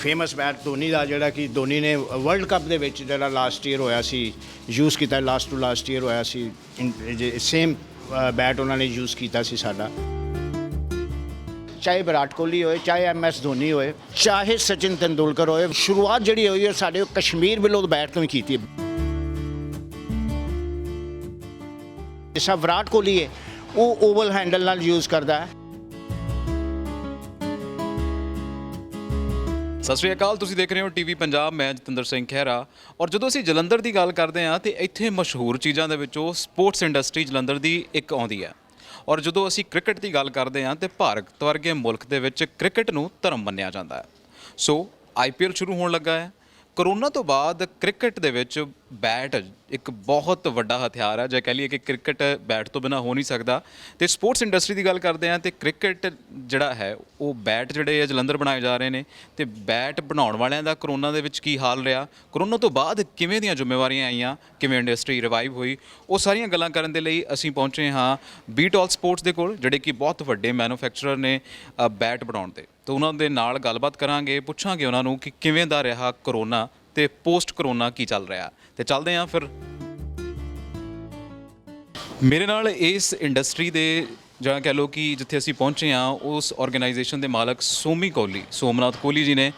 Famous bat Dhoni ਦਾ ਜਿਹੜਾ ਕਿ ਧੋਨੀ ਨੇ ਵਰਲਡ ਕੱਪ ਦੇ ਵਿੱਚ ਜਿਹੜਾ ਲਾਸਟ ਈਅਰ ਹੋਇਆ ਸੀ ਯੂਜ਼ ਕੀਤਾ, ਲਾਸਟ ਈਅਰ ਹੋਇਆ ਸੀ, ਸੇਮ ਬੈਟ ਉਹਨਾਂ ਨੇ ਯੂਜ਼ ਕੀਤਾ ਸੀ ਸਾਡਾ। ਚਾਹੇ ਵਿਰਾਟ ਕੋਹਲੀ ਹੋਏ, ਚਾਹੇ MS ਧੋਨੀ ਹੋਏ, ਚਾਹੇ ਸਚਿਨ ਤੇਂਦੁਲਕਰ ਹੋਏ, ਸ਼ੁਰੂਆਤ ਜਿਹੜੀ ਹੋਈ ਹੈ ਸਾਡੇ ਕਸ਼ਮੀਰ ਵੱਲੋਂ ਬੈਟ ਤੋਂ ਹੀ ਕੀਤੀ ਹੈ। ਜਿਸ ਤਰ੍ਹਾਂ ਵਿਰਾਟ ਕੋਹਲੀ ਹੈ ਉਹ ਓਵਲ ਹੈਂਡਲ ਨਾਲ ਯੂਜ਼ ਕਰਦਾ ਹੈ। ਸਤਿ ਸ਼੍ਰੀ ਅਕਾਲ, ਤੁਸੀਂ ਦੇਖ ਰਹੇ ਹੋ ਟੀਵੀ ਪੰਜਾਬ। ਮੈਂ ਜਤਿੰਦਰ ਸਿੰਘ ਖਹਿਰਾ। ਔਰ ਜਦੋਂ ਅਸੀਂ ਜਲੰਧਰ ਦੀ ਗੱਲ ਕਰਦੇ ਹਾਂ ਤੇ ਇੱਥੇ ਮਸ਼ਹੂਰ ਚੀਜ਼ਾਂ ਦੇ ਵਿੱਚੋਂ ਸਪੋਰਟਸ ਇੰਡਸਟਰੀ ਜਲੰਧਰ ਦੀ ਇੱਕ ਆਉਂਦੀ ਹੈ। ਔਰ ਜਦੋਂ ਅਸੀਂ ਕ੍ਰਿਕਟ ਦੀ ਗੱਲ ਕਰਦੇ ਹਾਂ ਤੇ ਭਾਰਤ ਵਰਗੇ ਮੁਲਕ ਦੇ ਵਿੱਚ ਕ੍ਰਿਕਟ ਨੂੰ ਧਰਮ ਮੰਨਿਆ ਜਾਂਦਾ ਹੈ। ਸੋ IPL ਸ਼ੁਰੂ ਹੋਣ ਲੱਗਾ ਹੈ। ਕਰੋਨਾ ਤੋਂ ਬਾਅਦ ਕ੍ਰਿਕਟ ਦੇ ਵਿੱਚ ਬੈਟ ਇੱਕ ਬਹੁਤ ਵੱਡਾ ਹਥਿਆਰ ਹੈ, ਜੇ ਕਹਿ ਲਈਏ ਕਿ ਕ੍ਰਿਕਟ ਬੈਟ ਤੋਂ ਬਿਨਾਂ ਹੋ ਨਹੀਂ ਸਕਦਾ। ਤੇ ਸਪੋਰਟਸ ਇੰਡਸਟਰੀ ਦੀ ਗੱਲ ਕਰਦੇ ਹਾਂ ਤੇ ਕ੍ਰਿਕਟ ਜਿਹੜਾ ਹੈ ਉਹ ਬੈਟ ਜਿਹੜੇ ਆ ਜਲੰਧਰ ਬਣਾਏ ਜਾ ਰਹੇ ਨੇ। ਤੇ ਬੈਟ ਬਣਾਉਣ ਵਾਲਿਆਂ ਦਾ ਕਰੋਨਾ ਦੇ ਵਿੱਚ ਕੀ ਹਾਲ ਰਿਹਾ, ਕਰੋਨਾ ਤੋਂ ਬਾਅਦ ਕਿਵੇਂ ਦੀਆਂ ਜ਼ਿੰਮੇਵਾਰੀਆਂ ਆਈਆਂ, ਕਿਵੇਂ ਇੰਡਸਟਰੀ ਰਿਵਾਈਵ ਹੋਈ, ਉਹ ਸਾਰੀਆਂ ਗੱਲਾਂ ਕਰਨ ਦੇ ਲਈ ਅਸੀਂ ਪਹੁੰਚੇ ਹਾਂ ਬੀਟਆਲ ਸਪੋਰਟਸ ਦੇ ਕੋਲ, ਜਿਹੜੇ ਕਿ ਬਹੁਤ ਵੱਡੇ ਮੈਨੂਫੈਕਚਰਰ ਨੇ ਬੈਟ ਬਣਾਉਣ ਦੇ। ਤਾਂ ਉਹਨਾਂ ਦੇ ਨਾਲ ਗੱਲਬਾਤ ਕਰਾਂਗੇ, ਪੁੱਛਾਂਗੇ ਉਹਨਾਂ ਨੂੰ ਕਿ ਕਿਵੇਂ ਦਾ ਰਿਹਾ ਕਰੋਨਾ ਤੇ ਪੋਸਟ ਕਰੋਨਾ ਕੀ ਚੱਲ ਰਿਹਾ। ਤੇ ਚੱਲਦੇ ਹਾਂ ਫਿਰ। ਮੇਰੇ ਨਾਲ ਇਸ ਇੰਡਸਟਰੀ ਦੇ ਜਾਂ ਕਹਿ ਲਓ ਕਿ ਜਿੱਥੇ ਅਸੀਂ ਪਹੁੰਚੇ ਹਾਂ ਉਸ ਆਰਗੇਨਾਈਜੇਸ਼ਨ ਦੇ ਮਾਲਕ ਸੋਮਨਾਥ ਕੋਹਲੀ ਜੀ ਨੇ।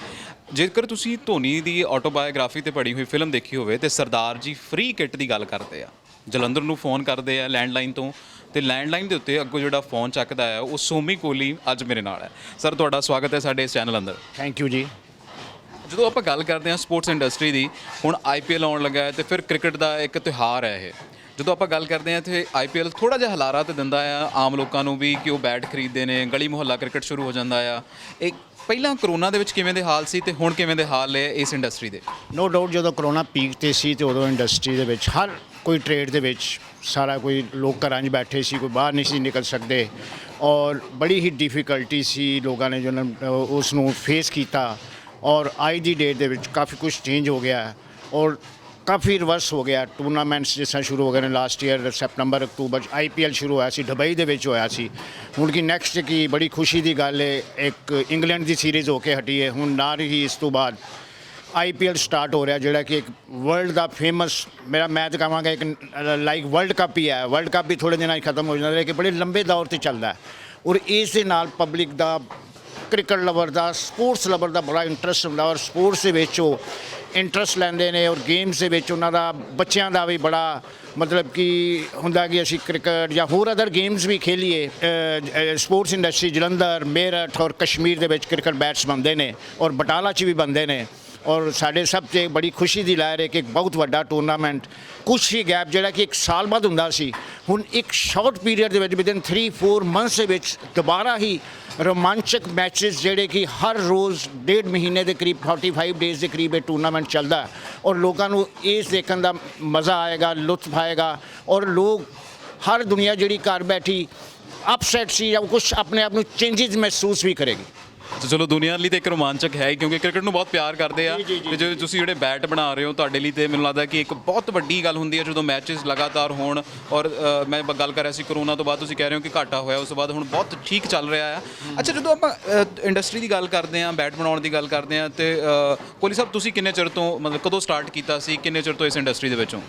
ਜੇਕਰ ਤੁਸੀਂ ਧੋਨੀ ਦੀ ਆਟੋਬਾਇਓਗ੍ਰਾਫੀ ਤੇ ਪੜ੍ਹੀ ਹੋਈ ਫਿਲਮ ਦੇਖੀ ਹੋਵੇ ਤੇ ਸਰਦਾਰ ਜੀ ਫ੍ਰੀ ਕਿੱਟ ਦੀ ਗੱਲ ਕਰਦੇ ਆ, ਜਲੰਧਰ ਨੂੰ ਫੋਨ ਕਰਦੇ ਆ ਲੈਂਡਲਾਈਨ ਤੋਂ, ਤੇ ਲੈਂਡਲਾਈਨ ਦੇ ਉੱਤੇ ਅੱਗੋਂ ਜਿਹੜਾ ਫੋਨ ਚੱਕਦਾ ਹੈ ਉਹ ਸੋਮੀ ਕੋਹਲੀ ਅੱਜ ਮੇਰੇ ਨਾਲ ਹੈ। ਸਰ, ਤੁਹਾਡਾ ਸਵਾਗਤ ਹੈ ਸਾਡੇ ਇਸ ਚੈਨਲ ਅੰਦਰ। ਥੈਂਕ ਯੂ ਜੀ। ਜਦੋਂ ਆਪਾਂ ਗੱਲ ਕਰਦੇ ਹਾਂ ਸਪੋਰਟਸ ਇੰਡਸਟਰੀ ਦੀ, ਹੁਣ IPL ਆਉਣ ਲੱਗਾ ਹੈ ਤੇ ਫਿਰ ਕ੍ਰਿਕਟ ਦਾ ਇੱਕ ਤਿਉਹਾਰ ਹੈ ਇਹ। ਜਦੋਂ ਆਪਾਂ ਗੱਲ ਕਰਦੇ ਹਾਂ ਇੱਥੇ IPL ਥੋੜ੍ਹਾ ਜਿਹਾ ਹਲਾਰਾ ਤਾਂ ਦਿੰਦਾ ਆ ਆਮ ਲੋਕਾਂ ਨੂੰ ਵੀ ਕਿ ਉਹ ਬੈਟ ਖਰੀਦਦੇ ਨੇ, ਗਲੀ ਮੁਹੱਲਾ ਕ੍ਰਿਕਟ ਸ਼ੁਰੂ ਹੋ ਜਾਂਦਾ ਆ। ਇਹ ਪਹਿਲਾਂ ਕਰੋਨਾ ਦੇ ਵਿੱਚ ਕਿਵੇਂ ਦੇ ਹਾਲ ਸੀ ਤੇ ਹੁਣ ਕਿਵੇਂ ਦੇ ਹਾਲ ਹੈ ਇਸ ਇੰਡਸਟਰੀ ਦੇ? ਨੋ ਡਾਊਟ ਜਦੋਂ ਕਰੋਨਾ ਪੀਕ 'ਤੇ ਸੀ ਤੇ ਉਦੋਂ ਇੰਡਸਟਰੀ ਦੇ ਵਿੱਚ ਹਰ ਕੋਈ ਟ੍ਰੇਡ ਦੇ ਵਿੱਚ ਸਾਰਾ ਕੋਈ ਲੋਕ ਘਰਾਂ 'ਚ ਬੈਠੇ ਸੀ, ਕੋਈ ਬਾਹਰ ਨਹੀਂ ਸੀ ਨਿਕਲ ਸਕਦੇ ਔਰ ਬੜੀ ਹੀ ਡਿਫਿਕਲਟੀ ਸੀ ਲੋਕਾਂ ਨੇ ਜੋ ਉਸ ਨੂੰ ਫੇਸ ਕੀਤਾ। ਔਰ ਅੱਜ ਦੀ ਡੇਟ ਦੇ ਵਿੱਚ ਕਾਫੀ ਕੁਝ ਚੇਂਜ ਹੋ ਗਿਆ ਔਰ ਕਾਫੀ ਰਿਵਰਸ ਹੋ ਗਿਆ। ਟੂਰਨਾਮੈਂਟਸ ਜਿਸ ਤਰ੍ਹਾਂ ਸ਼ੁਰੂ ਹੋ ਗਏ ਨੇ ਲਾਸਟ ਈਅਰ ਸੈਪਟੰਬਰ ਅਕਤੂਬਰ 'ਚ IPL ਸ਼ੁਰੂ ਹੋਇਆ ਸੀ, ਦੁਬਈ ਦੇ ਵਿੱਚ ਹੋਇਆ ਸੀ। ਹੁਣ ਕੀ ਨੈਕਸਟ ਕੀ ਬੜੀ ਖੁਸ਼ੀ ਦੀ ਗੱਲ ਹੈ, ਇੱਕ ਇੰਗਲੈਂਡ ਦੀ ਸੀਰੀਜ਼ ਹੋ ਕੇ ਹਟੀ ਹੈ। ਹੁਣ ਨਾਲ ਹੀ ਇਸ ਤੋਂ ਬਾਅਦ IPL ਸਟਾਰਟ ਹੋ ਰਿਹਾ, ਜਿਹੜਾ ਕਿ ਇੱਕ ਵਰਲਡ ਦਾ ਫੇਮਸ ਮੈਂ ਤਾਂ ਕਹਾਂਗਾ ਇੱਕ ਲਾਈਕ ਵਰਲਡ ਕੱਪ ਹੀ ਹੈ। ਵਰਲਡ ਕੱਪ ਵੀ ਥੋੜ੍ਹੇ ਦਿਨਾਂ 'ਚ ਖਤਮ ਹੋ ਜਾਂਦਾ ਹੈ ਕਿ ਬੜੇ ਲੰਬੇ ਦੌਰ 'ਤੇ ਚੱਲਦਾ ਹੈ। ਔਰ ਇਸ ਦੇ ਨਾਲ ਪਬਲਿਕ ਦਾ, ਕ੍ਰਿਕਟ ਲਵਰ ਦਾ, ਸਪੋਰਟਸ ਲਵਰ ਦਾ ਬੜਾ ਇੰਟਰਸਟ ਹੁੰਦਾ ਔਰ ਸਪੋਰਟਸ ਦੇ ਵਿੱਚ ਉਹ ਇੰਟਰਸਟ ਲੈਂਦੇ ਨੇ ਔਰ ਗੇਮਸ ਦੇ ਵਿੱਚ ਉਹਨਾਂ ਦਾ, ਬੱਚਿਆਂ ਦਾ ਵੀ ਬੜਾ ਮਤਲਬ ਕਿ ਹੁੰਦਾ ਕਿ ਅਸੀਂ ਕ੍ਰਿਕਟ ਜਾਂ ਹੋਰ ਅਦਰ ਗੇਮਸ ਵੀ ਖੇਲੀਏ। ਸਪੋਰਟਸ ਇੰਡਸਟਰੀ ਜਲੰਧਰ, ਮੇਰਠ ਔਰ ਕਸ਼ਮੀਰ ਦੇ ਵਿੱਚ ਕ੍ਰਿਕਟ ਬੈਟਸ ਬਣਦੇ ਨੇ ਔਰ ਬਟਾਲਾ 'ਚ ਵੀ ਬਣਦੇ ਨੇ। ਔਰ ਸਾਡੇ ਸਭ 'ਤੇ ਬੜੀ ਖੁਸ਼ੀ ਦੀ ਲਹਿਰ ਹੈ ਕਿ ਇੱਕ ਬਹੁਤ ਵੱਡਾ ਟੂਰਨਾਮੈਂਟ ਕੁਛ ਹੀ ਗੈਪ ਜਿਹੜਾ ਕਿ 1 ਸਾਲ ਬਾਅਦ ਹੁੰਦਾ ਸੀ, ਹੁਣ ਇੱਕ ਸ਼ਾਰਟ ਪੀਰੀਅਡ ਦੇ ਵਿੱਚ ਵਿਦਿਨ 3-4 ਮੰਥਸ ਦੇ ਵਿੱਚ ਦੁਬਾਰਾ ਹੀ ਰੋਮਾਂਚਕ ਮੈਚਸ ਜਿਹੜੇ ਕਿ ਹਰ ਰੋਜ਼ 1.5 ਮਹੀਨੇ ਦੇ ਕਰੀਬ 45 ਡੇਜ਼ ਦੇ ਕਰੀਬ ਇਹ ਟੂਰਨਾਮੈਂਟ ਚੱਲਦਾ ਔਰ ਲੋਕਾਂ ਨੂੰ ਇਸ ਦੇਖਣ ਦਾ ਮਜ਼ਾ ਆਏਗਾ, ਲੁਤਫ ਆਏਗਾ ਔਰ ਲੋਕ ਹਰ ਦੁਨੀਆ ਜਿਹੜੀ ਘਰ ਬੈਠੀ ਅਪਸੈਟ ਸੀ ਜਾਂ ਕੁਛ ਆਪਣੇ ਆਪ ਨੂੰ ਚੇਂਜਿਸ ਮਹਿਸੂਸ ਵੀ ਕਰੇਗੀ। ਤੇ ਚਲੋ ਦੁਨੀਆ ਲਈ ਤਾਂ ਇੱਕ ਰੋਮਾਂਚਕ ਹੈ ਕਿਉਂਕਿ ਕ੍ਰਿਕਟ ਨੂੰ ਬਹੁਤ ਪਿਆਰ ਕਰਦੇ ਆ। ਤੇ ਜੇ ਤੁਸੀਂ ਜਿਹੜੇ ਬੈਟ ਬਣਾ ਰਹੇ ਹੋ ਤੁਹਾਡੇ ਲਈ ਤੇ ਮੈਨੂੰ ਲੱਗਦਾ ਕਿ ਇੱਕ ਬਹੁਤ ਵੱਡੀ ਗੱਲ ਹੁੰਦੀ ਹੈ ਜਦੋਂ ਮੈਚਸ ਲਗਾਤਾਰ ਹੋਣ। ਔਰ ਮੈਂ ਗੱਲ ਕਰ ਰਿਹਾ ਸੀ ਕਰੋਨਾ ਤੋਂ ਬਾਅਦ, ਤੁਸੀਂ ਕਹਿ ਰਹੇ ਹੋ ਕਿ ਘਾਟਾ ਹੋਇਆ, ਉਸ ਤੋਂ ਬਾਅਦ ਹੁਣ ਬਹੁਤ ਠੀਕ ਚੱਲ ਰਿਹਾ ਆ। ਅੱਛਾ, ਜਦੋਂ ਆਪਾਂ ਇੰਡਸਟਰੀ ਦੀ ਗੱਲ ਕਰਦੇ ਹਾਂ, ਬੈਟ ਬਣਾਉਣ ਦੀ ਗੱਲ ਕਰਦੇ ਹਾਂ, ਤੇ ਕੋਹਲੀ ਸਾਹਿਬ ਤੁਸੀਂ ਕਿੰਨੇ ਚਿਰ ਤੋਂ, ਮਤਲਬ ਕਦੋਂ ਸਟਾਰਟ ਕੀਤਾ ਸੀ, ਕਿੰਨੇ ਚਿਰ ਤੋਂ ਇਸ ਇੰਡਸਟਰੀ ਦੇ ਵਿੱਚੋਂ?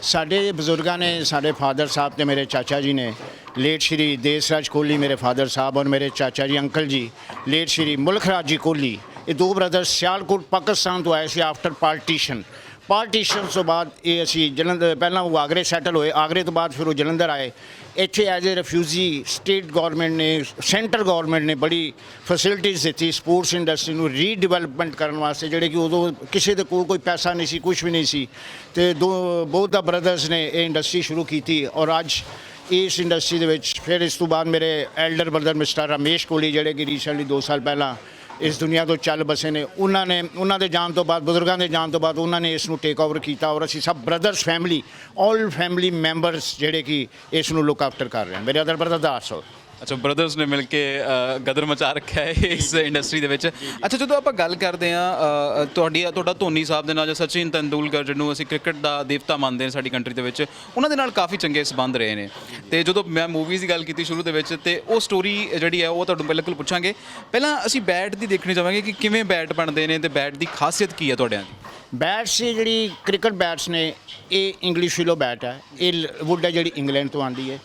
ਸਾਡੇ ਬਜ਼ੁਰਗਾਂ ਨੇ, ਸਾਡੇ ਫਾਦਰ ਸਾਹਿਬ ਤੇ ਮੇਰੇ ਚਾਚਾ ਜੀ ਨੇ, ਲੇਟ ਸ਼੍ਰੀ ਦੇਸਰਾਜ ਕੋਹਲੀ ਮੇਰੇ ਫਾਦਰ ਸਾਹਿਬ ਔਰ ਮੇਰੇ ਚਾਚਾ ਜੀ ਅੰਕਲ ਜੀ ਲੇਟ ਸ਼੍ਰੀ ਮੁਲਖਰਾਜ ਜੀ ਕੋਹਲੀ, ਇਹ ਦੋ ਬ੍ਰਦਰਸ ਸਿਆਲਕੋਟ ਪਾਕਿਸਤਾਨ ਤੋਂ ਆਏ ਸੀ ਆਫਟਰ ਪਾਰਟੀਸ਼ਨ ਤੋਂ ਬਾਅਦ ਇਹ ਅਸੀਂ ਜਲੰਧਰ, ਪਹਿਲਾਂ ਉਹ ਆਗਰੇ ਸੈਟਲ ਹੋਏ, ਆਗਰੇ ਤੋਂ ਬਾਅਦ ਫਿਰ ਉਹ ਜਲੰਧਰ ਆਏ। ਇੱਥੇ as a refugee state government ਨੇ, ਸੈਂਟਰ ਗੌਰਮੈਂਟ ਨੇ ਬੜੀ ਫੈਸਿਲਿਟੀਜ਼ ਦਿੱਤੀ ਸਪੋਰਟਸ ਇੰਡਸਟਰੀ ਨੂੰ ਰੀਡਿਵੈਲਪਮੈਂਟ ਕਰਨ ਵਾਸਤੇ, ਜਿਹੜੇ ਕਿ ਉਦੋਂ ਕਿਸੇ ਦੇ ਕੋਲ ਕੋਈ ਪੈਸਾ ਨਹੀਂ ਸੀ, ਕੁਝ ਵੀ ਨਹੀਂ ਸੀ। ਅਤੇ ਬੋਥ ਦਾ ਬ੍ਰਦਰਸ ਨੇ ਇਹ ਇੰਡਸਟਰੀ ਸ਼ੁਰੂ ਕੀਤੀ ਔਰ ਅੱਜ ਇਸ ਇੰਡਸਟਰੀ ਦੇ ਵਿੱਚ ਫਿਰ ਇਸ ਤੋਂ ਬਾਅਦ ਮੇਰੇ elder brother mister Ramesh Kohli, ਜਿਹੜੇ ਕਿ ਰੀਸੈਂਟਲੀ 2 ਸਾਲ ਪਹਿਲਾਂ ਇਸ ਦੁਨੀਆ ਤੋਂ ਚੱਲ ਬਸੇ ਨੇ, ਉਹਨਾਂ ਦੇ ਜਾਣ ਤੋਂ ਬਾਅਦ, ਬਜ਼ੁਰਗਾਂ ਦੇ ਜਾਣ ਤੋਂ ਬਾਅਦ ਉਹਨਾਂ ਨੇ ਇਸ ਨੂੰ ਟੇਕ ਓਵਰ ਕੀਤਾ ਔਰ ਅਸੀਂ ਸਭ brothers family, all family members ਜਿਹੜੇ ਕਿ ਇਸ ਨੂੰ ਲੁੱਕ ਆਫਟਰ ਕਰ ਰਹੇ ਹਾਂ। ਮੇਰੇ ਅਦਰ ਬ੍ਰਦਰ ਦਾ ਅੱਛਾ ਬ੍ਰਦਰਸ ਨੇ ਮਿਲ ਕੇ ਗਦਰ ਮਚਾ ਰੱਖਿਆ ਹੈ ਇਸ ਇੰਡਸਟਰੀ ਦੇ ਵਿੱਚ। ਅੱਛਾ ਜਦੋਂ ਆਪਾਂ ਗੱਲ ਕਰਦੇ ਆ ਤੁਹਾਡਾ ਧੋਨੀ ਸਾਹਿਬ ਦੇ ਨਾਲ ਜਾਂ ਸਚਿਨ ਤੰਦੂਲਕਰ ਜਿਹਨੂੰ ਅਸੀਂ ਕ੍ਰਿਕਟ ਦਾ ਦੇਵਤਾ ਮੰਨਦੇ ਹਾਂ ਸਾਡੀ ਕੰਟਰੀ ਦੇ ਵਿੱਚ, ਉਹਨਾਂ ਦੇ ਨਾਲ ਕਾਫੀ ਚੰਗੇ ਸੰਬੰਧ ਰਹੇ ਨੇ। ਤੇ ਜਦੋਂ ਮੈਂ ਮੂਵੀਜ਼ ਦੀ ਗੱਲ ਕੀਤੀ ਸ਼ੁਰੂ ਦੇ ਵਿੱਚ, ਤੇ ਉਹ ਸਟੋਰੀ ਜਿਹੜੀ ਹੈ ਉਹ ਤੁਹਾਨੂੰ ਬਿਲਕੁਲ ਪੁੱਛਾਂਗੇ। ਪਹਿਲਾਂ ਅਸੀਂ ਬੈਟ ਦੀ ਦੇਖਣੀ ਚਾਹਾਂਗੇ ਕਿ ਕਿਵੇਂ ਬੈਟ ਬਣਦੇ ਨੇ ਤੇ ਬੈਟ ਦੀ ਖਾਸੀਅਤ ਕੀ ਹੈ ਤੁਹਾਡਿਆਂ ਦੀ। ਬੈਟਸ ਜਿਹੜੀ ਕ੍ਰਿਕਟ ਬੈਟਸ ਨੇ ਇਹ ਇੰਗਲਿਸ਼ ਫਿਲੋ ਬੈਟ ਹੈ, ਇਹ ਵੁੱਡ ਹੈ ਜਿਹੜੀ ਇੰਗਲੈਂਡ ਤੋਂ ਆਉਂਦੀ ਹੈ।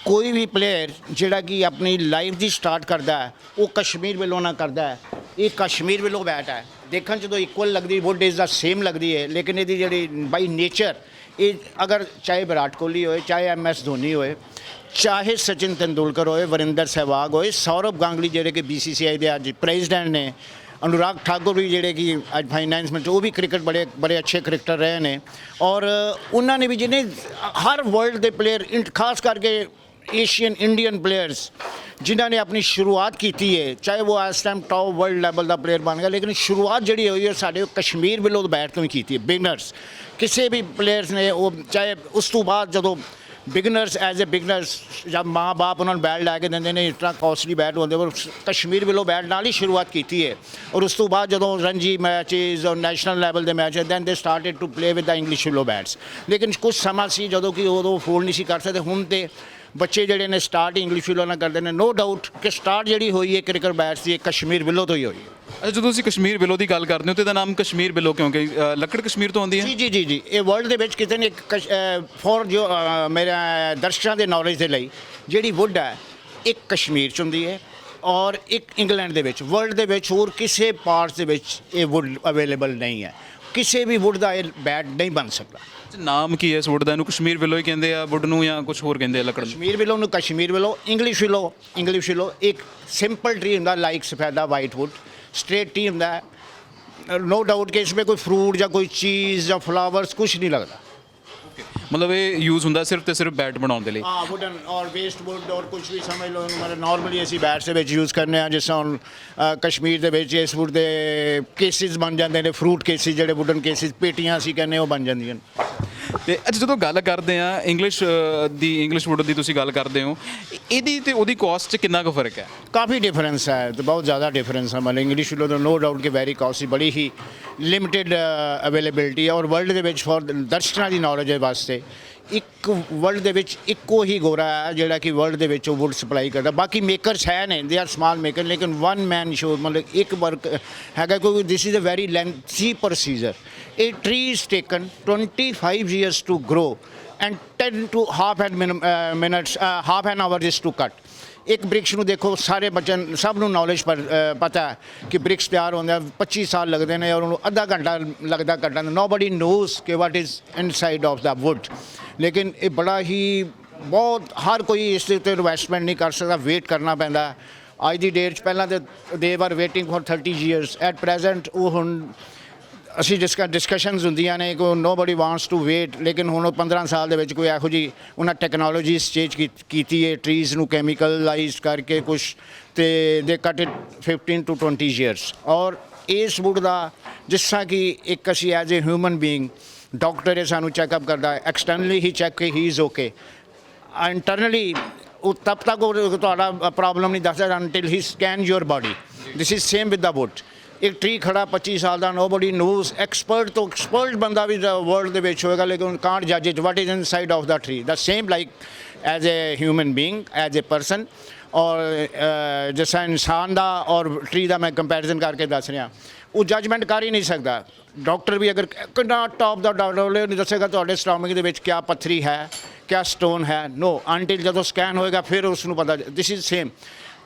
ਕੋਈ ਵੀ ਪਲੇਅਰ ਜਿਹੜਾ ਕਿ ਆਪਣੀ ਲਾਈਫ ਦੀ ਸਟਾਰਟ ਕਰਦਾ ਹੈ ਉਹ ਕਸ਼ਮੀਰ ਵੱਲੋਂ ਨਾ ਕਰਦਾ ਹੈ। ਇਹ ਕਸ਼ਮੀਰ ਵੱਲੋਂ ਬੈਟ ਹੈ, ਦੇਖਣ 'ਚ ਤਾਂ ਇਕੁਅਲ ਲੱਗਦੀ, ਵੁੱਡ ਇਜ਼ ਦਾ ਸੇਮ ਲੱਗਦੀ ਹੈ, ਲੇਕਿਨ ਇਹਦੀ ਜਿਹੜੀ ਬਾਈ ਨੇਚਰ ਇਹ ਅਗਰ ਚਾਹੇ ਵਿਰਾਟ ਕੋਹਲੀ ਹੋਏ, ਚਾਹੇ MS ਧੋਨੀ ਹੋਏ, ਚਾਹੇ ਸਚਿਨ ਤੰਦੂਲਕਰ ਹੋਏ, ਵਰਿੰਦਰ ਸਹਿਵਾਗ ਹੋਏ, ਸੌਰਵ ਗਾਂਗੁਲੀ ਜਿਹੜੇ ਕਿ BCCI ਦੇ ਅੱਜ ਪ੍ਰੈਜ਼ੀਡੈਂਟ ਨੇ, अनुराग ठाकुर भी ਜਿਹੜੇ ਕਿ ਅੱਜ ਫਾਈਨੈਂਸ ਵਿੱਚ ਉਹ ਵੀ ਕ੍ਰਿਕਟ ਬੜੇ ਅੱਛੇ ਕ੍ਰਿਕਟਰ ਰਹੇ ਨੇ। ਔਰ ਉਹਨਾਂ ਨੇ ਵੀ ਜਿਹਨੇ ਹਰ ਵਰਲਡ ਦੇ ਪਲੇਅਰ ਖਾਸ ਕਰਕੇ ਏਸ਼ੀਅਨ ਇੰਡੀਅਨ ਪਲੇਅਰਸ ਜਿਨ੍ਹਾਂ ਨੇ ਆਪਣੀ ਸ਼ੁਰੂਆਤ ਕੀਤੀ ਹੈ, ਚਾਹੇ ਉਹ ਇਸ ਟਾਈਮ ਟੌਪ ਵਰਲਡ ਲੈਵਲ ਦਾ ਪਲੇਅਰ ਬਣ ਗਿਆ, ਲੇਕਿਨ ਸ਼ੁਰੂਆਤ ਜਿਹੜੀ ਹੋਈ ਹੈ ਸਾਡੇ ਕਸ਼ਮੀਰ ਵੱਲੋਂ ਬੈਟ ਤੋਂ ਹੀ ਕੀਤੀ ਹੈ। ਬਿਗਨਰਸ ਕਿਸੇ ਵੀ ਪਲੇਅਰਸ ਨੇ ਉਹ ਚਾਹੇ ਉਸ ਤੋਂ ਬਾਅਦ ਜਦੋਂ ਬਿਗਨਰਸ ਐਜ਼ ਏ ਬਿਗਨਰਸ ਜਦ ਮਾਂ ਬਾਪ ਉਹਨਾਂ ਨੂੰ ਬੈਟ ਲੈ ਕੇ ਦਿੰਦੇ ਨੇ, ਇਸ ਤਰ੍ਹਾਂ ਕੋਸਟਲੀ ਬੈਟ ਹੁੰਦੇ, ਪਰ ਕਸ਼ਮੀਰ ਵੱਲੋਂ ਬੈਟ ਨਾਲ ਹੀ ਸ਼ੁਰੂਆਤ ਕੀਤੀ ਹੈ। ਔਰ ਉਸ ਤੋਂ ਬਾਅਦ ਜਦੋਂ ਰਣਜੀ ਮੈਚਿਸ ਔਰ ਨੈਸ਼ਨਲ ਲੈਵਲ ਦੇ match then they started to play with the English willow bats. ਲੇਕਿਨ ਕੁਝ ਸਮਾਂ ਸੀ ਜਦੋਂ ਕਿ ਉਦੋਂ ਅਫੋਰਡ ਨਹੀਂ ਸੀ ਕਰ ਸਕਦੇ। ਹੁਣ ਤੇ ਬੱਚੇ ਜਿਹੜੇ ਨੇ ਸਟਾਰਟ ਇੰਗਲਿਸ਼ ਫਿਲੋ ਨਾਲ ਕਰਦੇ ਨੇ। ਨੋ ਡਾਊਟ ਕਿ ਸਟਾਰਟ ਜਿਹੜੀ ਹੋਈ ਹੈ ਕ੍ਰਿਕਟ ਬੈਟਸ ਦੀ ਕਸ਼ਮੀਰ ਵੱਲੋਂ ਤੋਂ ਹੀ ਹੋਈ ਹੈ। ਅੱਛਾ ਜਦੋਂ ਤੁਸੀਂ ਕਸ਼ਮੀਰ ਬਿੱਲੋ ਦੀ ਗੱਲ ਕਰਦੇ ਹੋ ਤੇ ਇਹਦਾ ਨਾਮ ਕਸ਼ਮੀਰ ਬਿੱਲੋ ਕਿਉਂਕਿ ਲੱਕੜ ਕਸ਼ਮੀਰ ਤੋਂ ਆਉਂਦੀ ਹੈ। ਜੀ ਇਹ ਵਰਲਡ ਦੇ ਵਿੱਚ ਕਿਤੇ ਨੇ ਫੋਰ ਜੋ ਮੇਰੇ ਦਰਸ਼ਕਾਂ ਦੇ ਨੌਲੇਜ ਦੇ ਲਈ ਜਿਹੜੀ ਵੁੱਡ ਹੈ ਇੱਕ ਕਸ਼ਮੀਰ 'ਚ ਹੁੰਦੀ ਹੈ ਔਰ ਇੱਕ ਇੰਗਲੈਂਡ ਦੇ ਵਿੱਚ। ਵਰਲਡ ਦੇ ਵਿੱਚ ਹੋਰ ਕਿਸੇ ਪਾਰਟਸ ਦੇ ਵਿੱਚ ਇਹ ਵੁੱਡ ਅਵੇਲੇਬਲ ਨਹੀਂ ਹੈ। ਕਿਸੇ ਵੀ ਵੁੱਡ ਦਾ ਇਹ ਬੈਟ ਨਹੀਂ ਬਣ ਸਕਦਾ। ਨਾਮ ਕੀ ਹੈ ਇਸ ਵੁੱਡ ਦਾ? ਇਹਨੂੰ ਕਸ਼ਮੀਰ ਬਿੱਲੋ ਹੀ ਕਹਿੰਦੇ ਆ ਵੁੱਡ ਨੂੰ ਜਾਂ ਕੁਝ ਹੋਰ ਕਹਿੰਦੇ ਆ ਲੱਕੜ ਨੂੰ? ਕਸ਼ਮੀਰ ਬਿੱਲੋ ਨੂੰ ਕਸ਼ਮੀਰ ਬਿੱਲੋ, ਇੰਗਲਿਸ਼ ਬਿੱਲੋ ਇੱਕ ਸਿੰਪਲ ਟਰੀ ਹੁੰਦਾ ਲਾਈਕ ਸਫੈਦਾ ਵਾਈਟ ਵੁੱਡ स्ट्रेट टी ਹੁੰਦਾ है। नो डाउट कि इसमें कोई फ्रूट या कोई चीज़ या फ्लावर्स कुछ नहीं लगता। मतलब ये यूज़ ਹੁੰਦਾ ਸਿਰਫ ਤੇ ਸਿਰਫ ਬੈਟ ਬਣਾਉਣ ਦੇ ਲਈ। हाँ वुडन और वेस्ट वुड और कुछ भी समझ लो मतलब नॉर्मली ਅਸੀਂ ਬੈਟ ਦੇ ਵਿੱਚ ਯੂਜ਼ ਕਰਨੇ ਆ। ਜਿਸ ਤਰ੍ਹਾਂ ਕਸ਼ਮੀਰ ਦੇ ਵਿੱਚ ਇਸ ਵੁੱਡ ਦੇ ਕੇਸਿਸ ਬਣ ਜਾਂਦੇ ਨੇ, ਫਰੂਟ ਕੇਸਿਸ ਜਿਹੜੇ ਵੁਡਨ ਕੇਸਿਸ ਪੇਟੀਆਂ ਅਸੀਂ ਕਹਿੰਦੇ ਉਹ ਬਣ ਜਾਂਦੀਆਂ ਨੇ। ਤੇ ਅੱਛਾ ਜਦੋਂ ਗੱਲ ਕਰਦੇ ਆ ਇੰਗਲਿਸ਼ ਵੁੱਡ ਦੀ ਤੁਸੀਂ ਗੱਲ ਕਰਦੇ ਹੋ, ਇਹਦੀ ਤੇ ਉਹਦੀ ਕਾਸਟ 'ਚ ਕਿੰਨਾ ਕੁ ਫਰਕ ਹੈ? ਕਾਫੀ ਡਿਫਰੈਂਸ ਹੈ ਤੇ ਬਹੁਤ ਜ਼ਿਆਦਾ ਡਿਫਰੈਂਸ ਹੈ। ਮਤਲਬ ਇੰਗਲਿਸ਼ ਵੁੱਡ ਦਾ ਨੋ ਡਾਊਟ ਕਿ ਵੈਰੀ ਕਾਸਟਲੀ, ਬੜੀ ਹੀ ਲਿਮਿਟਿਡ ਅਵੇਲੇਬਿਲਟੀ ਹੈ। ਔਰ ਵਰਲਡ ਦੇ ਵਿੱਚ ਫॉर ਦਰਸ਼ਕਾਂ ਦੀ ਨੌਲੇਜ ਦੇ ਵਾਸਤੇ ਇੱਕ ਵਰਲਡ ਦੇ ਵਿੱਚ ਇੱਕੋ ਹੀ ਗੋਰਾ ਹੈ ਜਿਹੜਾ ਕਿ ਵਰਲਡ ਦੇ ਵਿੱਚ ਉਹ ਵੁੱਡ ਸਪਲਾਈ ਕਰਦਾ। ਬਾਕੀ ਮੇਕਰਸ ਹੈ ਨੇ, ਦੇ ਆਰ ਸਮਾਲ ਮੇਕਰ, ਲੇਕਿਨ ਵਨ ਮੈਨ ਸ਼ੋ ਮਤਲਬ ਇੱਕ ਵਰਕ ਹੈਗਾ ਕਿਉਂਕਿ this is a very lengthy procedure. ਇਹ tree is taken 25 years to grow and 10 to half an hour is to cut। ਇੱਕ ਬ੍ਰਿਕਸ ਨੂੰ ਦੇਖੋ, ਸਾਰੇ ਬੱਚਿਆਂ ਸਭ ਨੂੰ ਨੌਲੇਜ ਪਤਾ ਹੈ ਕਿ ਬ੍ਰਿਕਸ ਤਿਆਰ ਹੁੰਦੇ 25 ਸਾਲ ਲੱਗਦੇ ਨੇ ਔਰ ਉਹਨੂੰ ਅੱਧਾ ਘੰਟਾ ਲੱਗਦਾ ਕੱਟਣ। ਨੋਬਡੀ ਨੋਜ਼ ਕਿ what is inside of the wood. ਲੇਕਿਨ ਇਹ ਬੜਾ ਹੀ ਬਹੁਤ ਹਰ ਕੋਈ ਇਸ ਦੇ ਉੱਤੇ ਇਨਵੈਸਟਮੈਂਟ ਨਹੀਂ ਕਰ ਸਕਦਾ, ਵੇਟ ਕਰਨਾ ਪੈਂਦਾ। ਅੱਜ ਦੀ ਡੇਟ 'ਚ ਪਹਿਲਾਂ ਤਾਂ they are waiting for 30 years at present. ਉਹ ਹੁਣ ਅਸੀਂ ਡਿਸਕਸ਼ਨਸ ਹੁੰਦੀਆਂ ਨੇ ਕਿ ਨੋਬਡੀ ਵਾਂਟਸ ਟੂ ਵੇਟ, ਲੇਕਿਨ ਹੁਣ 15 ਸਾਲ ਦੇ ਵਿੱਚ ਕੋਈ ਇਹੋ ਜਿਹੀ ਉਹਨਾਂ ਟੈਕਨੋਲੋਜੀਜ਼ ਚੇਂਜ ਕੀਤੀ ਹੈ ਟਰੀਜ਼ ਨੂੰ ਕੈਮੀਕਲਾਈਜ਼ ਕਰਕੇ ਕੁਛ, ਤੇ ਦੇ ਕੱਟ ਇਟ 15 to 20 years। ਔਰ ਇਸ ਵੁੱਡ ਦਾ ਜਿਸ ਤਰ੍ਹਾਂ ਕਿ ਇੱਕ ਅਸੀਂ as a human being doctor ਇਹ ਸਾਨੂੰ ਚੈੱਕਅਪ ਕਰਦਾ ਹੈ, ਐਕਸਟਰਨਲੀ ਹੀ ਚੈੱਕ ਕਿ ਹੀ ਇਜ਼ ਓਕੇ, ਇੰਟਰਨਲੀ ਉਹ ਤਬ ਤੱਕ ਉਹ ਤੁਹਾਡਾ ਪ੍ਰੋਬਲਮ ਨਹੀਂ ਦੱਸਦਾ until he scan your body. This is same with the wood. ਇੱਕ ਟਰੀ ਖੜਾ 25 ਸਾਲ ਦਾ, ਨੋਬਡੀ ਨੋਜ਼, ਐਕਸਪਰਟ ਤੋਂ ਐਕਸਪਰਟ ਬੰਦਾ ਵੀ ਵਰਲਡ ਦੇ ਵਿੱਚ ਹੋਏਗਾ ਲੇਕਿਨ ਕਾਂਟ ਜੱਜ it what is inside of the tree. The same like as a human being, as a person. ਔਰ ਜਿਸ ਤਰ੍ਹਾਂ ਇਨਸਾਨ ਦਾ ਔਰ ਟਰੀ ਦਾ ਮੈਂ ਕੰਪੈਰੀਜ਼ਨ ਕਰਕੇ ਦੱਸ ਰਿਹਾ, ਉਹ ਜੱਜਮੈਂਟ ਕਰ ਹੀ ਨਹੀਂ ਸਕਦਾ। ਡਾਕਟਰ ਵੀ ਅਗਰ ਕਿੰਨਾ ਟੌਪ ਦਾ ਡਾਕਟਰ ਹੋਵੇ ਨਹੀਂ ਦੱਸੇਗਾ ਤੁਹਾਡੇ ਸਟੋਮਕ ਦੇ ਵਿੱਚ ਕਿਆ ਪੱਥਰੀ ਹੈ, ਕਿਆ ਸਟੋਨ ਹੈ। ਨੋ, ਅੰਟਿਲ ਜਦੋਂ ਸਕੈਨ ਹੋਏਗਾ ਫਿਰ ਉਸ ਨੂੰ ਪਤਾ। ਦਿਸ ਇਜ਼ ਸੇਮ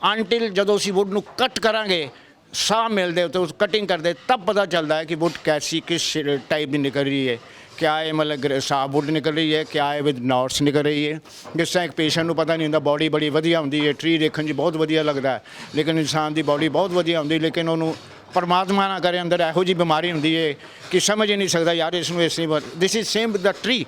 ਅੰਟਿਲ ਜਦੋਂ ਅਸੀਂ ਵੁੱਡ ਨੂੰ ਕੱਟ ਕਰਾਂਗੇ, ਸਾਹ ਮਿਲਦੇ ਉੱਤੇ ਉਸ ਕਟਿੰਗ ਕਰਦੇ ਤਬ ਪਤਾ ਚੱਲਦਾ ਹੈ ਕਿ ਵੁੱਡ ਕੈਸੀ ਕਿਸ टाइप की निकल रही है, क्या है मतलब साफ वुड निकल रही है, क्या है विद नॉट्स निकल रही है। जिस तरह एक पेशेंट ਨੂੰ ਪਤਾ ਨਹੀਂ ਹੁੰਦਾ, ਬੋਡੀ ਬੜੀ ਵਧੀਆ ਹੁੰਦੀ ਹੈ, ਟਰੀ ਦੇਖਣ 'ਚ ਬਹੁਤ ਵਧੀਆ ਲੱਗਦਾ, ਲੇਕਿਨ ਇਨਸਾਨ ਦੀ ਬੋਡੀ ਬਹੁਤ ਵਧੀਆ ਹੁੰਦੀ, ਲੇਕਿਨ ਉਹਨੂੰ ਪਰਮਾਤਮਾ ਨਾ ਕਰੇ ਅੰਦਰ ਇਹੋ ਜਿਹੀ ਬਿਮਾਰੀ ਹੁੰਦੀ ਹੈ ਕਿ ਸਮਝ ਹੀ ਨਹੀਂ ਸਕਦਾ ਯਾਰ ਇਸ ਨੂੰ ਇਸ ਨਹੀਂ। ਦਿਸ is same with the tree.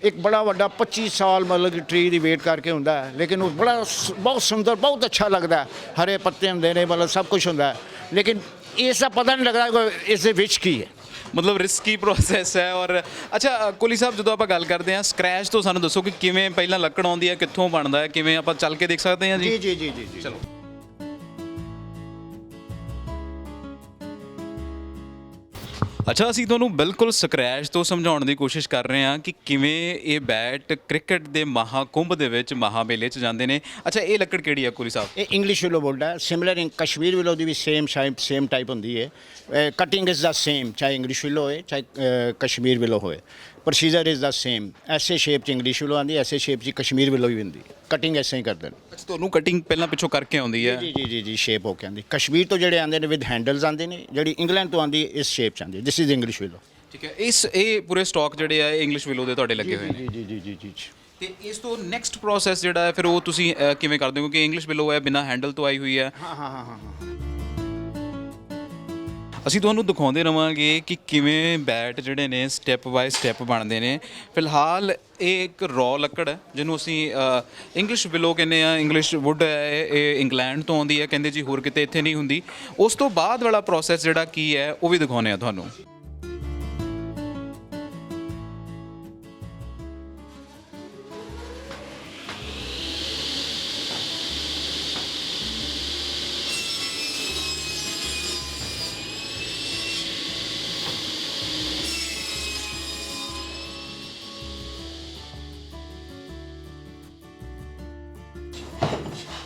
ਇੱਕ ਬੜਾ ਵੱਡਾ 25 ਸਾਲ ਮਤਲਬ ਕਿ ਟਰੀ ਦੀ ਵੇਟ ਕਰਕੇ ਹੁੰਦਾ ਹੈ, ਲੇਕਿਨ ਉਹ ਬੜਾ ਬਹੁਤ ਸੁੰਦਰ ਬਹੁਤ ਅੱਛਾ ਲੱਗਦਾ, ਹਰੇ ਪੱਤੇ ਹੁੰਦੇ ਨੇ, ਮਤਲਬ ਸਭ ਕੁਝ ਹੁੰਦਾ ਹੈ, ਲੇਕਿਨ ਇਸ ਦਾ ਪਤਾ ਨਹੀਂ ਲੱਗਦਾ ਇਸ ਦੇ ਵਿੱਚ ਕੀ ਹੈ। ਮਤਲਬ ਰਿਸਕੀ ਪ੍ਰੋਸੈਸ ਹੈ। ਔਰ ਅੱਛਾ ਕੋਹਲੀ ਸਾਹਿਬ, ਜਦੋਂ ਆਪਾਂ ਗੱਲ ਕਰਦੇ ਹਾਂ ਸਕ੍ਰੈਚ ਤੋਂ, ਸਾਨੂੰ ਦੱਸੋ ਕਿ ਕਿਵੇਂ ਪਹਿਲਾਂ ਲੱਕੜ ਆਉਂਦੀ ਹੈ, ਕਿੱਥੋਂ ਬਣਦਾ ਹੈ, ਕਿਵੇਂ ਆਪਾਂ ਚੱਲ ਕੇ ਦੇਖ ਸਕਦੇ ਹਾਂ ਜੀ? ਜੀ ਜੀ ਜੀ ਜੀ ਜੀ ਚਲੋ। ਅੱਛਾ, ਅਸੀਂ ਤੁਹਾਨੂੰ ਬਿਲਕੁਲ ਸਕ੍ਰੈਚ ਤੋਂ ਸਮਝਾਉਣ ਦੀ ਕੋਸ਼ਿਸ਼ ਕਰ ਰਹੇ ਹਾਂ ਕਿ ਕਿਵੇਂ ਇਹ ਬੈਟ ਕ੍ਰਿਕਟ ਦੇ ਮਹਾਕੁੰਭ ਦੇ ਵਿੱਚ, ਮਹਾਮੇਲੇ 'ਚ ਜਾਂਦੇ ਨੇ। ਅੱਛਾ, ਇਹ ਲੱਕੜ ਕਿਹੜੀ ਆ ਕੋਹਲੀ ਸਾਹਿਬ? ਇਹ ਇੰਗਲਿਸ਼ ਵਿਲੋ ਬੋਲਦਾ ਹੈ, ਸਿਮਿਲਰ ਇਨ ਕਸ਼ਮੀਰ ਵਿਲੋ ਦੀ ਵੀ ਸੇਮ ਟਾਈਪ ਹੁੰਦੀ ਹੈ। ਕਟਿੰਗ ਇਜ਼ ਦਾ ਸੇਮ, ਚਾਹੇ ਇੰਗਲਿਸ਼ ਵਿਲੋ ਹੋਏ ਚਾਹੇ ਕਸ਼ਮੀਰ ਵਿਲੋ ਹੋਏ, ਪ੍ਰੋਸੀਜਰ ਇਜ਼ ਦਾ ਸੇਮ। ਐਸੇ ਸ਼ੇਪ 'ਚ ਇੰਗਲਿਸ਼ ਵਿਲੋ ਆਉਂਦੀ, ਐਸੇ ਸ਼ੇਪ 'ਚ ਕਸ਼ਮੀਰ ਵਿਲੋ ਵੀ ਹੁੰਦੀ, ਕਟਿੰਗ ਐਸੇ ਹੀ ਕਰਦੇ ਨੇ। ਅੱਛਾ, ਤੁਹਾਨੂੰ ਕਟਿੰਗ ਪਹਿਲਾਂ ਪਿੱਛੋਂ ਕਰਕੇ ਆਉਂਦੀ ਹੈ? ਜੀ ਜੀ ਜੀ ਜੀ ਸ਼ੇਪ ਹੋ ਕੇ ਆਉਂਦੀ। ਕਸ਼ਮੀਰ ਤੋਂ ਜਿਹੜੇ ਆਉਂਦੇ ਨੇ ਵਿਦ ਹੈਂਡਲਸ ਆਉਂਦੇ ਨੇ, ਜਿਹੜੀ ਇੰਗਲੈਂਡ ਤੋਂ ਆਉਂਦੀ ਇਸ ਸ਼ੇਪ 'ਚ ਆਉਂਦੀ। This is English willow. ਠੀਕ ਹੈ, ਇਹ ਪੂਰੇ ਸਟਾਕ ਜਿਹੜੇ ਆ ਇੰਗਲਿਸ਼ ਵਿਲੋ ਦੇ ਤੁਹਾਡੇ ਲੱਗੇ ਹੋਏ ਨੇ? ਜੀ ਜੀ ਜੀ ਜੀ ਜੀ। ਤੇ ਇਸ ਤੋਂ ਨੈਕਸਟ ਪ੍ਰੋਸੈਸ ਜਿਹੜਾ ਹੈ ਫਿਰ ਉਹ ਤੁਸੀਂ ਕਿਵੇਂ ਕਰਦੇ ਹੋ? ਕਿਉਂਕਿ ਇੰਗਲਿਸ਼ ਵਿਲੋ ਹੈ, ਬਿਨਾਂ ਹੈਂਡਲ ਤੋਂ ਆਈ ਹੋਈ ਹੈ। ਹਾਂ ਹਾਂ ਹਾਂ ਹਾਂ। ਅਸੀਂ ਤੁਹਾਨੂੰ ਦਿਖਾਉਂਦੇ ਰਵਾਂਗੇ ਕਿ ਕਿਵੇਂ ਬੈਟ ਜਿਹੜੇ ਨੇ ਸਟੈਪ ਬਾਏ ਸਟੈਪ ਬਣਦੇ ਨੇ। ਫਿਲਹਾਲ ਇਹ ਇੱਕ ਰॉ ਲੱਕੜ ਹੈ ਜਿਹਨੂੰ ਅਸੀਂ ਇੰਗਲਿਸ਼ ਵਿਲੋ ਕਹਿੰਦੇ ਆ। ਇੰਗਲਿਸ਼ ਵੁੱਡ ਹੈ, ਇਹ ਇੰਗਲੈਂਡ ਤੋਂ ਆਉਂਦੀ ਹੈ ਕਹਿੰਦੇ ਜੀ, ਹੋਰ ਕਿਤੇ ਇੱਥੇ ਨਹੀਂ ਹੁੰਦੀ। ਉਸ ਤੋਂ ਬਾਅਦ ਵਾਲਾ ਪ੍ਰੋਸੈਸ ਜਿਹੜਾ ਕੀ ਹੈ ਉਹ ਵੀ ਦਿਖਾਉਂਦੇ ਆ ਤੁਹਾਨੂੰ।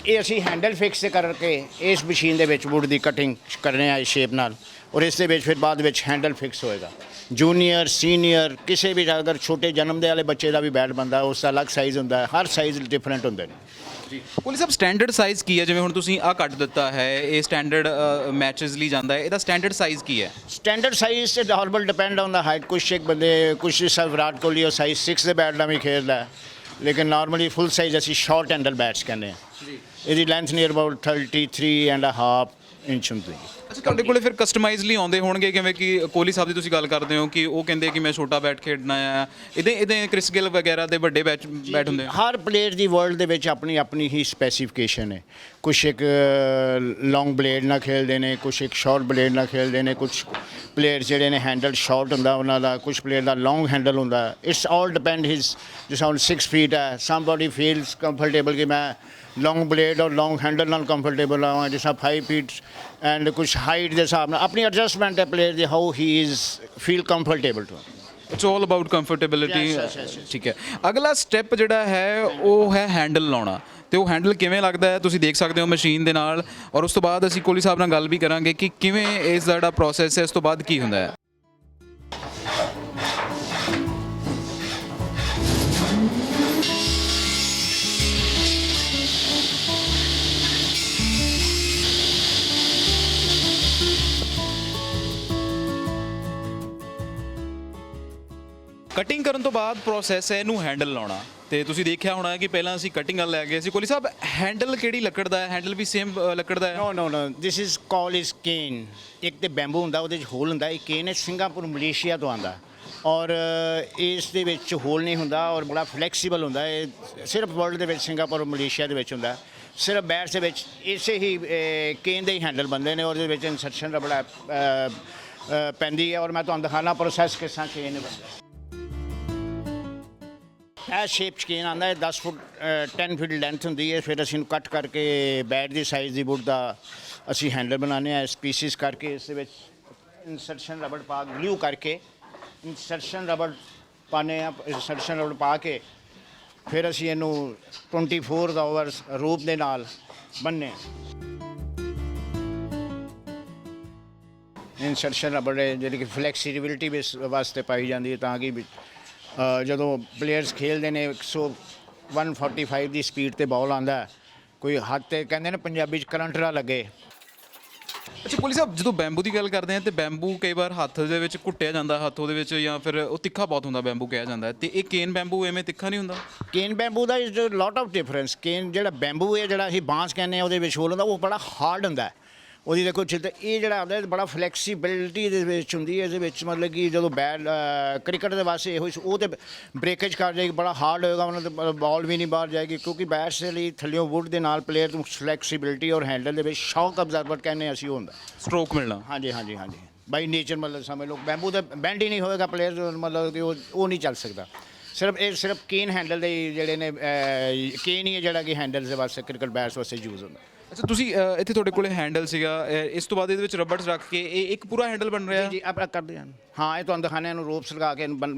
ਇਹ ਅਸੀਂ ਹੈਂਡਲ ਫਿਕਸ ਕਰਕੇ ਇਸ ਮਸ਼ੀਨ ਦੇ ਵਿੱਚ ਵੁੱਡ ਦੀ ਕਟਿੰਗ ਕਰਨੇ ਆ ਇਸ ਸ਼ੇਪ ਨਾਲ, ਔਰ ਇਸ ਦੇ ਵਿੱਚ ਫਿਰ ਬਾਅਦ ਵਿੱਚ ਹੈਂਡਲ ਫਿਕਸ ਹੋਏਗਾ। ਜੂਨੀਅਰ ਸੀਨੀਅਰ ਕਿਸੇ ਵੀ, ਅਗਰ ਛੋਟੇ ਜਨਮ ਦੇ ਵਾਲੇ ਬੱਚੇ ਦਾ ਵੀ ਬੈਟ ਬਣਦਾ, ਉਸ ਦਾ ਅਲੱਗ ਸਾਈਜ਼ ਹੁੰਦਾ ਹੈ। ਹਰ ਸਾਈਜ਼ ਡਿਫਰੈਂਟ ਹੁੰਦੇ ਨੇ ਜੀ। ਕੋਹਲੀ ਸਾਹਿਬ, ਸਟੈਂਡਰਡ ਸਾਈਜ਼ ਕੀ ਹੈ? ਜਿਵੇਂ ਹੁਣ ਤੁਸੀਂ ਆਹ ਕੱਟ ਦਿੱਤਾ ਹੈ, ਇਹ ਸਟੈਂਡਰਡ ਮੈਚਸ ਲਈ ਜਾਂਦਾ ਹੈ, ਇਹਦਾ ਸਟੈਂਡਰਡ ਸਾਈਜ਼ ਕੀ ਹੈ? ਸਟੈਂਡਰਡ ਸਾਈਜ਼ ਤੇ normal depend on the height. ਕੁਛ ਇੱਕ ਬੰਦੇ, ਕੁਛ ਵਿਰਾਟ ਕੋਹਲੀ ਉਹ ਸਾਈਜ਼ 6 ਦੇ ਬੈਟ ਨਾਲ ਵੀ ਖੇਡਦਾ ਹੈ, ਲੇਕਿਨ ਨਾਰਮਲੀ ਫੁੱਲ ਸਾਈਜ਼ ਅਸੀਂ ਸ਼ਾਰਟ ਹੈਂਡਲ ਬੈਟਸ ਕਹਿੰਦੇ ਹਾਂ ਜੀ। ਇਹਦੀ ਲੈਂਥ ਨੀਅਰ ਅਬਾਊਟ 33.5 ਇੰਚ ਹੁੰਦੀ ਹੈ। ਅੱਛਾ, ਤੁਹਾਡੇ ਕੋਲੇ ਫਿਰ ਕਸਟਮਾਈਜ਼ਲੀ ਆਉਂਦੇ ਹੋਣਗੇ, ਕਿਵੇਂ ਕਿ ਕੋਹਲੀ ਸਾਹਿਬ ਦੀ ਤੁਸੀਂ ਗੱਲ ਕਰਦੇ ਹੋ ਕਿ ਉਹ ਕਹਿੰਦੇ ਕਿ ਮੈਂ ਛੋਟਾ ਬੈਟ ਖੇਡਣਾ ਆ, ਇਹਦੇ ਕ੍ਰਿਸ ਗਿਲ ਵਗੈਰਾ ਦੇ ਵੱਡੇ ਬੈਟ ਹੁੰਦੇ ਆ? ਹਰ ਪਲੇਅਰ ਦੀ ਵਰਲਡ ਦੇ ਵਿੱਚ ਆਪਣੀ ਆਪਣੀ ਹੀ ਸਪੈਸੀਫਿਕੇਸ਼ਨ ਹੈ। ਕੁਛ ਇੱਕ ਲੌਂਗ ਬਲੇਡ ਨਾਲ ਖੇਡਦੇ ਨੇ, ਕੁਛ ਇੱਕ ਸ਼ਾਰਟ ਬਲੇਡ ਨਾਲ ਖੇਡਦੇ ਨੇ, ਕੁਛ ਪਲੇਅਰ ਜਿਹੜੇ ਨੇ ਹੈਂਡਲ ਸ਼ਾਰਟ ਹੁੰਦਾ ਉਹਨਾਂ ਦਾ, ਕੁਛ ਪਲੇਅਰ ਦਾ ਲੌਂਗ ਹੈਂਡਲ ਹੁੰਦਾ। ਇਟਸ ਆਲ ਡਿਪੈਂਡ ਹਿਸ। ਜਿਸ ਹੁਣ 6 ਫੀਟ ਹੈ, ਸਮਬਡੀ ਫੀਲਸ ਕੰਫਰਟੇਬਲ ਕਿ ਮੈਂ ਲੌਂਗ ਬਲੇਡ ਔਰ ਲੌਂਗ ਹੈਂਡਲ ਨਾਲ ਕੰਫਰਟੇਬਲ ਹਾਂ। ਜਿਸ ਤਰ੍ਹਾਂ 5 ਫੀਟ ਐਂਡ ਕੁਛ ਹਾਈਟ ਦੇ ਹਿਸਾਬ ਨਾਲ ਆਪਣੀ ਐਡਜਸਟਮੈਂਟ ਹੈ ਪਲੇਅਰ ਦੀ, how he is feel comfortable to. It's all about comfortability. Yes. ਠੀਕ ਹੈ, ਅਗਲਾ ਸਟੈਪ ਜਿਹੜਾ ਹੈ ਉਹ ਹੈ ਹੈਂਡਲ ਲਾਉਣਾ। ਤੇ ਉਹ ਹੈਂਡਲ ਕਿਵੇਂ ਲੱਗਦਾ ਹੈ ਤੁਸੀਂ ਦੇਖ ਸਕਦੇ ਹੋ ਮਸ਼ੀਨ ਦੇ ਨਾਲ। ਔਰ ਉਸ ਤੋਂ ਬਾਅਦ ਅਸੀਂ ਕੋਹਲੀ ਸਾਹਿਬ ਨਾਲ ਗੱਲ ਵੀ ਕਰਾਂਗੇ ਕਿ ਕਿਵੇਂ ਇਸ ਦਾ ਜਿਹੜਾ ਪ੍ਰੋਸੈਸ ਹੈ ਇਸ ਤੋਂ ਬਾਅਦ ਕੀ ਹੁੰਦਾ ਹੈ। ਕਟਿੰਗ ਕਰਨ ਤੋਂ ਬਾਅਦ ਪ੍ਰੋਸੈਸ ਹੈ ਇਹਨੂੰ ਹੈਂਡਲ ਲਾਉਣਾ। ਤੇ ਤੁਸੀਂ ਦੇਖਿਆ ਹੋਣਾ ਕਿ ਪਹਿਲਾਂ ਅਸੀਂ ਕਟਿੰਗ ਕਰਨ ਲੈ ਗਏ ਸੀ। ਕੋਹਲੀ ਸਾਹਿਬ, ਹੈਂਡਲ ਕਿਹੜੀ ਲੱਕੜ ਦਾ ਹੈ? ਹੈਂਡਲ ਵੀ ਸੇਮ ਲੱਕੜ ਦਾ ਹੈ? ਨੋ ਦਿਸ ਇਜ਼ ਕਾਲ ਇਜ਼ ਕੇਨ। ਇੱਕ ਤੇ ਬੈਂਬੂ ਹੁੰਦਾ, ਉਹਦੇ 'ਚ ਹੋਲ ਹੁੰਦਾ। ਇਹ ਕੇਨ ਹੈ, ਸਿੰਗਾਪੁਰ ਮਲੇਸ਼ੀਆ ਤੋਂ ਆਉਂਦਾ, ਔਰ ਇਸ ਦੇ ਵਿੱਚ ਹੋਲ ਨਹੀਂ ਹੁੰਦਾ ਔਰ ਬੜਾ ਫਲੈਕਸੀਬਲ ਹੁੰਦਾ। ਇਹ ਸਿਰਫ ਵਰਲਡ ਦੇ ਵਿੱਚ ਸਿੰਗਾਪੁਰ ਮਲੇਸ਼ੀਆ ਦੇ ਵਿੱਚ ਹੁੰਦਾ। ਸਿਰਫ ਬੈਟਸ ਦੇ ਵਿੱਚ ਇਸੇ ਹੀ ਕੇਨ ਦੇ ਹੀ ਹੈਂਡਲ ਬਣਦੇ ਨੇ, ਔਰ ਉਹਦੇ ਵਿੱਚ ਇੰਸਰਸ਼ਨ ਰਬੜ ਪੈਂਦੀ ਹੈ। ਔਰ ਮੈਂ ਤੁਹਾਨੂੰ ਦਿਖਾਉਣਾ ਪ੍ਰੋਸੈਸ ਕਿਸ ਤਰ੍ਹਾਂ ਕੇਨ ਬਣਦਾ। ਇਹ ਸ਼ੇਪ 'ਚ ਕੇਨ ਆਉਂਦਾ ਹੈ, 10 ਫੁੱਟ 10 ਫੀਟ ਲੈਂਥ ਹੁੰਦੀ ਹੈ। ਫਿਰ ਅਸੀਂ ਇਹਨੂੰ ਕੱਟ ਕਰਕੇ ਬੈਟ ਦੀ ਸਾਈਜ਼ ਦੀ ਵੁੱਡ ਦਾ ਅਸੀਂ ਹੈਂਡਲ ਬਣਾਉਂਦੇ ਹਾਂ। ਪੀਸਿਸ ਕਰਕੇ ਇਸ ਦੇ ਵਿੱਚ ਇੰਸਰਸ਼ਨ ਰਬੜ ਪਾ, ਗਲੂ ਕਰਕੇ ਇੰਸਰਸ਼ਨ ਰਬੜ ਪਾਉਂਦੇ ਹਾਂ। ਇੰਸਰਸ਼ਨ ਰਬੜ ਪਾ ਕੇ ਫਿਰ ਅਸੀਂ ਇਹਨੂੰ 24 ਆਵਰਸ ਰੂਪ ਦੇ ਨਾਲ ਬੰਨ੍ਹਦੇ ਹਾਂ। ਇੰਸਰਸ਼ਨ ਰਬੜ ਜਿਹੜੀ ਕਿ ਫਲੈਕਸੀਬਿਲਿਟੀ ਵੀ ਵਾਸਤੇ ਪਾਈ ਜਾਂਦੀ ਹੈ, ਤਾਂ ਕਿ ਜਦੋਂ ਪਲੇਅਰਸ ਖੇਡਦੇ ਨੇ 145 ਦੀ ਸਪੀਡ 'ਤੇ ਬਾਲ ਆਉਂਦਾ, ਕੋਈ ਹੱਥ 'ਤੇ ਕਹਿੰਦੇ ਨੇ ਪੰਜਾਬੀ 'ਚ ਕਰੰਟ ਨਾ ਲੱਗੇ। ਅੱਛਾ ਕੋਹਲੀ ਸਾਹਿਬ, ਜਦੋਂ ਬੈਂਬੂ ਦੀ ਗੱਲ ਕਰਦੇ ਹਾਂ ਤੇ ਬੈਂਬੂ ਕਈ ਵਾਰ ਹੱਥ ਦੇ ਵਿੱਚ ਘੁੱਟਿਆ ਜਾਂਦਾ, ਹੱਥ ਉਹਦੇ ਵਿੱਚ, ਜਾਂ ਫਿਰ ਉਹ ਤਿੱਖਾ ਬਹੁਤ ਹੁੰਦਾ ਬੈਂਬੂ ਕਿਹਾ ਜਾਂਦਾ, ਤੇ ਇਹ ਕੇਨ ਬੈਂਬੂ ਐਵੇਂ ਤਿੱਖਾ ਨਹੀਂ ਹੁੰਦਾ? ਕੇਨ ਬੈਂਬੂ ਦਾ is lot of difference. Cane ਜਿਹੜਾ ਬੈਂਬੂ ਹੈ, ਜਿਹੜਾ ਅਸੀਂ ਬਾਂਸ ਕਹਿੰਦੇ ਹਾਂ, ਉਹਦੇ ਵਿੱਚ ਹੋਲ ਹੁੰਦਾ, ਉਹ ਬੜਾ ਹਾਰਡ ਹੁੰਦਾ। ਉਹਦੀ ਦੇਖੋ ਛਿੱਲ। ਇਹ ਜਿਹੜਾ ਹੁੰਦਾ ਬੜਾ ਫਲੈਕਸੀਬਿਲਿਟੀ ਦੇ ਵਿੱਚ ਹੁੰਦੀ ਹੈ। ਇਹਦੇ ਵਿੱਚ ਮਤਲਬ ਕਿ ਜਦੋਂ ਬੈਟ ਕ੍ਰਿਕਟ ਦੇ ਵਾਸਤੇ ਇਹੋ ਉਹ ਤਾਂ ਬ੍ਰੇਕੇਜ ਕਰ ਜਾਏਗੀ, ਬੜਾ ਹਾਰਡ ਹੋਏਗਾ, ਉਹਨਾਂ ਦਾ ਬਾਲ ਵੀ ਨਹੀਂ ਬਾਹਰ ਜਾਏਗੀ। ਕਿਉਂਕਿ ਬੈਟਸ ਦੇ ਲਈ ਥੱਲਿਓਂ ਵੁੱਡ ਦੇ ਨਾਲ ਪਲੇਅਰ ਨੂੰ ਫਲੈਕਸੀਬਿਲਿਟੀ ਔਰ ਹੈਂਡਲ ਦੇ ਵਿੱਚ ਸ਼ੌਕ ਅਬਜ਼ਰਵਰ ਕਹਿੰਦੇ ਅਸੀਂ ਉਹ ਹੁੰਦਾ, ਸਟ੍ਰੋਕ ਮਿਲਣਾ। ਹਾਂਜੀ ਹਾਂਜੀ ਹਾਂਜੀ। ਬਾਈ ਨੇਚਰ ਮਤਲਬ ਸਮਝ ਲਓ ਬੈਂਬੂ ਦਾ ਬੈਂਡ ਹੀ ਨਹੀਂ ਹੋਏਗਾ ਪਲੇਅਰ ਮਤਲਬ ਕਿ ਉਹ ਨਹੀਂ ਚੱਲ ਸਕਦਾ। ਸਿਰਫ ਕੇਨ ਹੈਂਡਲ ਦੇ ਜਿਹੜੇ ਨੇ ਕੇਨ ਹੀ ਹੈ ਜਿਹੜਾ ਕਿ ਹੈਂਡਲ ਦੇ ਵਾਸਤੇ ਕ੍ਰਿਕਟ ਬੈਟਸ ਵਾਸਤੇ ਯੂਜ਼ ਹੁੰਦਾ। ਅੱਛਾ ਤੁਸੀਂ ਇੱਥੇ ਤੁਹਾਡੇ ਕੋਲੇ ਹੈਂਡਲ ਸੀਗਾ, ਇਸ ਤੋਂ ਬਾਅਦ ਇਹਦੇ ਵਿੱਚ ਰਬੜਸ ਰੱਖ ਕੇ ਇਹ ਇੱਕ ਪੂਰਾ ਹੈਂਡਲ ਬਣ ਰਿਹਾ? ਜੀ ਆਪਾਂ ਕਰਦੇ ਹਾਂ। ਹਾਂ ਇਹ ਤੁਹਾਨੂੰ ਦਿਖਾਣੇ ਨੂੰ ਰੋਪਸ ਲਗਾ ਕੇ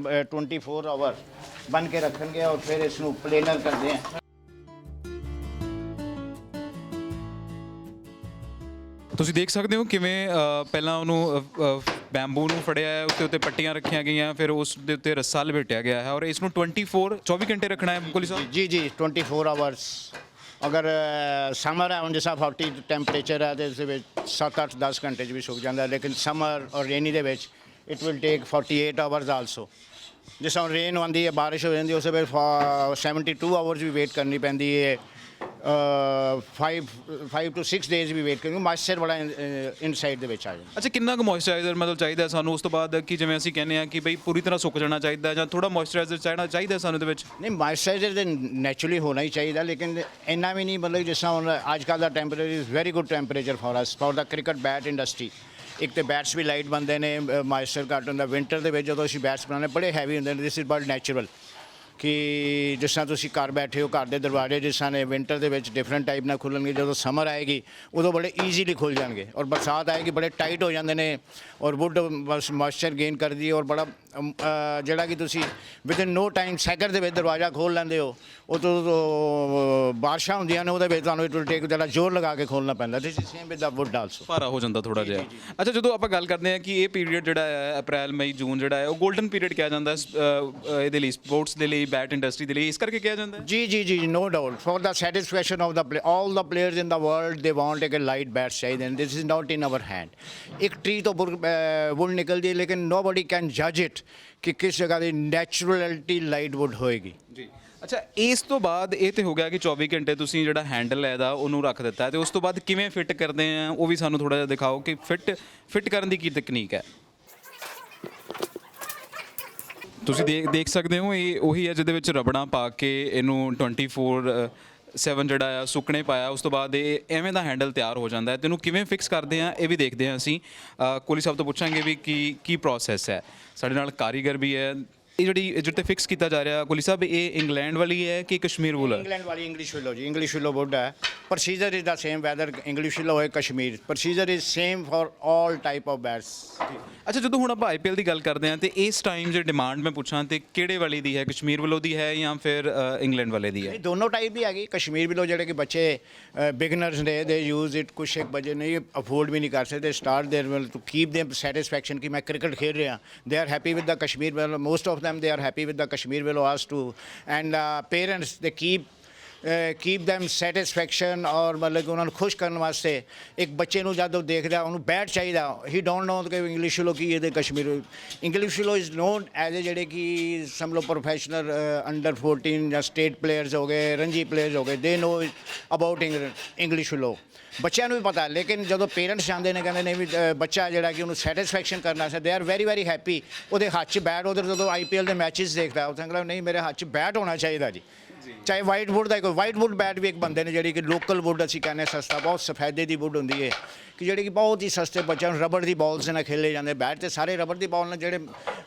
24 ਆਵਰ ਬਣ ਕੇ ਰੱਖਣਗੇ ਔਰ ਫਿਰ ਇਸ ਨੂੰ ਪਲੇਨਰ ਕਰਦੇ ਹਾਂ। ਤੁਸੀਂ ਦੇਖ ਸਕਦੇ ਹੋ ਕਿਵੇਂ ਪਹਿਲਾਂ ਉਹਨੂੰ ਬੈਂਬੂ ਨੂੰ ਫੜਿਆ ਹੈ, ਉੱਤੇ ਉੱਤੇ ਪੱਟੀਆਂ ਰੱਖੀਆਂ ਗਈਆਂ, ਫਿਰ ਉਸ ਦੇ ਉੱਤੇ ਰੱਸਾ ਲਪੇਟਿਆ ਗਿਆ ਹੈ ਔਰ ਇਸ ਨੂੰ 24 ਘੰਟੇ ਰੱਖਣਾ ਹੈ ਕੋਹਲੀ ਸਾਹਿਬ? ਜੀ 24 ਆਵਰਸ। ਅਗਰ ਸਮਰ ਹੈ ਹੁਣ ਜਿਸ ਤਰ੍ਹਾਂ 40 ਟੈਂਪਰੇਚਰ ਹੈ ਤੇ ਇਸ ਦੇ ਵਿੱਚ 7-8-10 ਘੰਟੇ 'ਚ ਵੀ ਸੁੱਕ ਜਾਂਦਾ, ਲੇਕਿਨ ਸਮਰ ਔਰ ਰੇਨੀ ਦੇ ਵਿੱਚ it will take 48 hours also. ਜਿਸ ਤਰ੍ਹਾਂ ਰੇਨ ਆਉਂਦੀ ਹੈ, ਬਾਰਿਸ਼ ਹੋ ਜਾਂਦੀ, ਉਸ ਦੇ ਵਿੱਚ 72 ਆਵਰਸ ਵੀ ਵੇਟ ਕਰਨੀ ਪੈਂਦੀ ਹੈ। 5 to 6 ਡੇਜ਼ ਵੀ ਵੇਟ ਕਰਾਂਗੇ, ਮੋਇਸਚਰ ਬੜਾ ਇਨਸਾਈਡ ਦੇ ਵਿੱਚ ਆ ਜਾਂਦਾ। ਅੱਛਾ ਕਿੰਨਾ ਕੁ ਮੋਇਸਚਰਾਈਜ਼ਰ ਮਤਲਬ ਚਾਹੀਦਾ ਸਾਨੂੰ ਉਸ ਤੋਂ ਬਾਅਦ, ਕਿ ਜਿਵੇਂ ਅਸੀਂ ਕਹਿੰਦੇ ਆ ਕਿ ਬਈ ਪੂਰੀ ਤਰ੍ਹਾਂ ਸੁੱਕ ਜਾਣਾ ਚਾਹੀਦਾ ਜਾਂ ਥੋੜਾ ਮੋਇਸਚਰਾਈਜ਼ਰ ਚਾਹੀਦਾ ਸਾਨੂੰ ਇਹਦੇ ਵਿੱਚ? ਨਹੀਂ ਮੋਇਸਚਰਾਈਜ਼ਰ ਤਾਂ ਨੈਚੁਰਲੀ ਹੋਣਾ ਹੀ ਚਾਹੀਦਾ, ਲੇਕਿਨ ਇੰਨਾ ਵੀ ਨਹੀਂ ਮਤਲਬ ਜਿਸ ਤਰ੍ਹਾਂ ਹੁਣ ਅੱਜ ਕੱਲ੍ਹ ਦਾ temperature is very good temperature for us for the cricket bat industry. ਇੱਕ ਤਾਂ ਬੈਟਸ ਵੀ ਲਾਈਟ ਬਣਦੇ ਨੇ, ਮੋਇਸਚਰ ਘੱਟ ਹੁੰਦਾ। ਵਿੰਟਰ ਦੇ ਵਿੱਚ ਜਦੋਂ ਅਸੀਂ ਬੈਟਸ ਬਣਾਉਂਦੇ ਬੜੇ ਹੈਵੀ ਹੁੰਦੇ ਨੇ। ਦਿਸ ਇਜ਼ ਬਟ ਨੈਚੁਰਲ ਕਿ ਜਿਸ ਤਰ੍ਹਾਂ ਤੁਸੀਂ ਘਰ ਬੈਠੇ ਹੋ, ਘਰ ਦੇ ਦਰਵਾਜ਼ੇ ਜਿਸ ਤਰ੍ਹਾਂ ਨੇ ਵਿੰਟਰ ਦੇ ਵਿੱਚ ਡਿਫਰੈਂਟ ਟਾਈਪ ਨਾਲ ਖੁੱਲ੍ਹਣਗੇ, ਜਦੋਂ ਸਮਰ ਆਏਗੀ ਉਦੋਂ ਬੜੇ ਈਜ਼ੀਲੀ ਖੁੱਲ੍ਹ ਜਾਣਗੇ, ਔਰ ਬਰਸਾਤ ਆਏਗੀ ਬੜੇ ਟਾਈਟ ਹੋ ਜਾਂਦੇ ਨੇ ਔਰ ਵੁੱਡ ਮੋਇਸਚਰ ਗੇਨ ਕਰਦੀ ਹੈ ਔਰ ਬੜਾ ਜਿਹੜਾ ਕਿ ਤੁਸੀਂ ਵਿਦਨ ਨੋ ਟਾਈਮ ਸੈਕਿੰਡ ਦੇ ਵਿੱਚ ਦਰਵਾਜ਼ਾ ਖੋਲ੍ਹ ਲੈਂਦੇ ਹੋ। ਉਦੋਂ ਬਾਰਿਸ਼ਾਂ ਹੁੰਦੀਆਂ ਨੇ, ਉਹਦੇ ਵਿੱਚ ਤੁਹਾਨੂੰ ਇਟ ਵਿਲ ਟੇਕ ਜਿਹੜਾ ਜ਼ੋਰ ਲਗਾ ਕੇ ਖੋਲ੍ਹਣਾ ਪੈਂਦਾ। This is same with the wood also, ਭਾਰਾ ਹੋ ਜਾਂਦਾ ਥੋੜਾ ਜਿਹਾ। ਅੱਛਾ ਜਦੋਂ ਆਪਾਂ ਗੱਲ ਕਰਦੇ ਹਾਂ ਕਿ ਇਹ ਪੀਰੀਅਡ ਜਿਹੜਾ ਹੈ ਅਪ੍ਰੈਲ ਮਈ ਜੂਨ ਜਿਹੜਾ ਹੈ ਉਹ 골ਡਨ ਪੀਰੀਅਡ ਕਿਹਾ ਜਾਂਦਾ ਇਹਦੇ ਲਈ, ਸਪੋਰਟਸ ਦੇ ਲਈ, ਬੈਟ ਇੰਡਸਟਰੀ ਦੇ ਲਈ, ਇਸ ਕਰਕੇ ਕਿਹਾ ਜਾਂਦਾ ਹੈ? ਜੀ no doubt for the satisfaction of the all the players in the world they want ਇੱਕ ਲਾਈਟ ਬੈਟਸ ਚਾਹੀਦੇ ਨੇ। This is not in our hand. ਇੱਕ ਟਰੀ ਤੋਂ ਵੁੱਡ ਨਿਕਲਦੀ ਹੈ, ਲੇਕਿਨ ਨੋਬਡੀ ਕੈਨ ਜੱਜ ਇਟ ਕਿ ਕਿਸ ਜਗ੍ਹਾ ਦੀ ਨੈਚੁਰਲਿਟੀ ਲਾਈਟ ਵੁੱਡ ਹੋਏਗੀ। ਜੀ ਅੱਛਾ ਇਸ ਤੋਂ ਬਾਅਦ ਇਹ ਤੇ ਹੋ ਗਿਆ ਕਿ 24 ਘੰਟੇ ਤੁਸੀਂ ਜਿਹੜਾ ਹੈਂਡਲ ਹੈ ਇਹਦਾ ਉਹਨੂੰ ਰੱਖ ਦਿੱਤਾ, ਤੇ ਉਸ ਤੋਂ ਬਾਅਦ ਕਿਵੇਂ ਫਿੱਟ ਕਰਦੇ ਆ ਉਹ ਵੀ ਸਾਨੂੰ ਥੋੜਾ ਜਿਹਾ ਦਿਖਾਓ ਕਿ ਫਿੱਟ ਕਰਨ ਦੀ ਕੀ ਤਕਨੀਕ ਹੈ? ਤੁਸੀਂ ਦੇਖ ਸਕਦੇ ਹੋ ਇਹ ਉਹੀ ਹੈ ਜਿਹਦੇ ਵਿੱਚ ਰਬੜਾਂ ਪਾ ਕੇ ਇਹਨੂੰ 24/7 ਜਿਹੜਾ ਆ ਸੁੱਕਣੇ ਪਾਇਆ, ਉਸ ਤੋਂ ਬਾਅਦ ਇਹ ਐਵੇਂ ਦਾ ਹੈਂਡਲ ਤਿਆਰ ਹੋ ਜਾਂਦਾ ਹੈ। ਤੇ ਇਹਨੂੰ ਕਿਵੇਂ ਫਿਕਸ ਕਰਦੇ ਆ ਇਹ ਵੀ ਦੇਖਦੇ ਹਾਂ ਅਸੀਂ। ਕੋਹਲੀ ਸਾਹਿਬ ਤੋਂ ਪੁੱਛਾਂਗੇ ਵੀ ਕੀ ਪ੍ਰੋਸੈਸ ਹੈ। ਸਾਡੇ ਨਾਲ ਕਾਰੀਗਰ ਵੀ ਹੈ। ਇਹ ਜਿਹੜੀ ਜਿਹਦੇ ਤੇ ਫਿਕਸ ਕੀਤਾ ਜਾ ਰਿਹਾ ਕੋਹਲੀ ਸਾਹਿਬ, ਇਹ ਇੰਗਲੈਂਡ ਵਾਲੀ ਹੈ ਕਿ ਕਸ਼ਮੀਰ ਵੁੱਲ? ਇੰਗਲੈਂਡ ਵਾਲੀ ਇੰਗਲਿਸ਼ ਵਿਲੋ ਜੀ, ਇੰਗਲਿਸ਼ ਵਿਲੋ ਵੁੱਡ ਹੈ। Procedure is the same whether English willow ਹੋਏ Kashmir, procedure is same for all type of bats. ਅੱਛਾ ਜਦੋਂ ਹੁਣ ਆਪਾਂ ਆਈਪੀਐਲ ਦੀ ਗੱਲ ਕਰਦੇ ਹਾਂ ਤੇ ਇਸ ਟਾਈਮ ਜੇ ਡਿਮਾਂਡ ਮੈਂ ਪੁੱਛਾਂ ਤੇ ਕਿਹੜੇ ਵਾਲੀ ਦੀ ਹੈ, ਕਸ਼ਮੀਰ ਵੱਲੋਂ ਦੀ ਹੈ ਜਾਂ ਫਿਰ ਇੰਗਲੈਂਡ ਵਾਲੇ ਦੀ ਹੈ? ਦੋਨੋਂ ਟਾਈਪ ਦੀ ਹੈਗੀ। ਕਸ਼ਮੀਰ ਵੱਲੋਂ ਜਿਹੜੇ ਕਿ ਬੱਚੇ ਬਿਗਨਰਸ ਨੇ ਦੇ ਯੂਜ਼ ਇਟ, ਕੁਛ ਇੱਕ ਬੱਚੇ ਨਹੀਂ ਅਫੋਰਡ ਵੀ ਨਹੀਂ ਕਰ ਸਕਦੇ, start there will to keep them satisfaction ਕਿ ਮੈਂ ਕ੍ਰਿਕਟ ਖੇਡ ਰਿਹਾ। They are happy with the Kashmir ਵੱਲੋਂ, most of them they are happy with the Kashmir will ask to, and parents they keep them satisfaction ਔਰ ਮਤਲਬ ਕਿ ਉਹਨਾਂ ਨੂੰ ਖੁਸ਼ ਕਰਨ ਵਾਸਤੇ। ਇੱਕ ਬੱਚੇ ਨੂੰ ਜਦੋਂ ਦੇਖਦਾ ਉਹਨੂੰ ਬੈਟ ਚਾਹੀਦਾ, ਹੀ ਡੋਂਟ ਨੋ ਕਿ ਇੰਗਲਿਸ਼ ਵਿਲੋ ਕੀ ਇਹਦੇ Kashmir. English willow is known as a ਜਿਹੜੇ ਕਿ ਸਮਝ ਲਓ ਪ੍ਰੋਫੈਸ਼ਨਲ ਅੰਡਰ 14 ਜਾਂ ਸਟੇਟ ਪਲੇਅਰਸ ਹੋ ਗਏ, ਰਣਜੀ ਪਲੇਅਰਸ ਹੋ ਗਏ, ਦੇ ਨੋ ਅਬਾਊਟ ਇੰਗਲਿਸ਼ ਵਿਲੋ। ਬੱਚਿਆਂ ਨੂੰ ਵੀ ਪਤਾ, ਲੇਕਿਨ ਜਦੋਂ ਪੇਰੈਂਟਸ ਜਾਂਦੇ ਨੇ ਕਹਿੰਦੇ ਨੇ ਵੀ ਬੱਚਾ ਜਿਹੜਾ ਕਿ ਉਹਨੂੰ ਸੈਟਿਸਫੈਕਸ਼ਨ ਕਰਨਾ ਸੀ, ਦੇ ਆਰ ਵੈਰੀ ਹੈਪੀ। ਉਹਦੇ ਹੱਥ 'ਚ ਬੈਟ, ਉਧਰ ਜਦੋਂ ਆਈਪੀਐਲ ਦੇ ਮੈਚਿਸ ਦੇਖਦਾ ਉਹ ਕਹਿੰਦਾ ਨਹੀਂ ਮੇਰੇ ਹੱਥ 'ਚ ਬੈਟ ਹੋਣਾ ਚਾਹੀਦਾ ਜੀ। ਚਾਹੇ ਵਾਈਟ ਵੁੱਡ ਦਾ, ਕੋਈ ਵਾਈਟ ਵੁੱਡ ਬੈਟ ਵੀ ਇੱਕ ਬੰਦੇ ਨੇ ਜਿਹੜੀ ਕਿ ਲੋਕਲ ਵੁੱਡ ਅਸੀਂ ਕਹਿੰਦੇ ਸਸਤਾ, ਬਹੁਤ ਸਫੈਦੇ ਦੀ ਵੁੱਡ ਹੁੰਦੀ ਹੈ ਕਿ ਜਿਹੜੀ ਕਿ ਬਹੁਤ ਹੀ ਸਸਤੇ ਬੱਚਿਆਂ ਨੂੰ ਰਬੜ ਦੀ ਬਾਲਸ ਨਾਲ ਖੇਲੇ ਜਾਂਦੇ। ਬੈਟ ਤੇ ਸਾਰੇ ਰਬੜ ਦੀ ਬਾਲ ਨਾਲ ਜਿਹੜੇ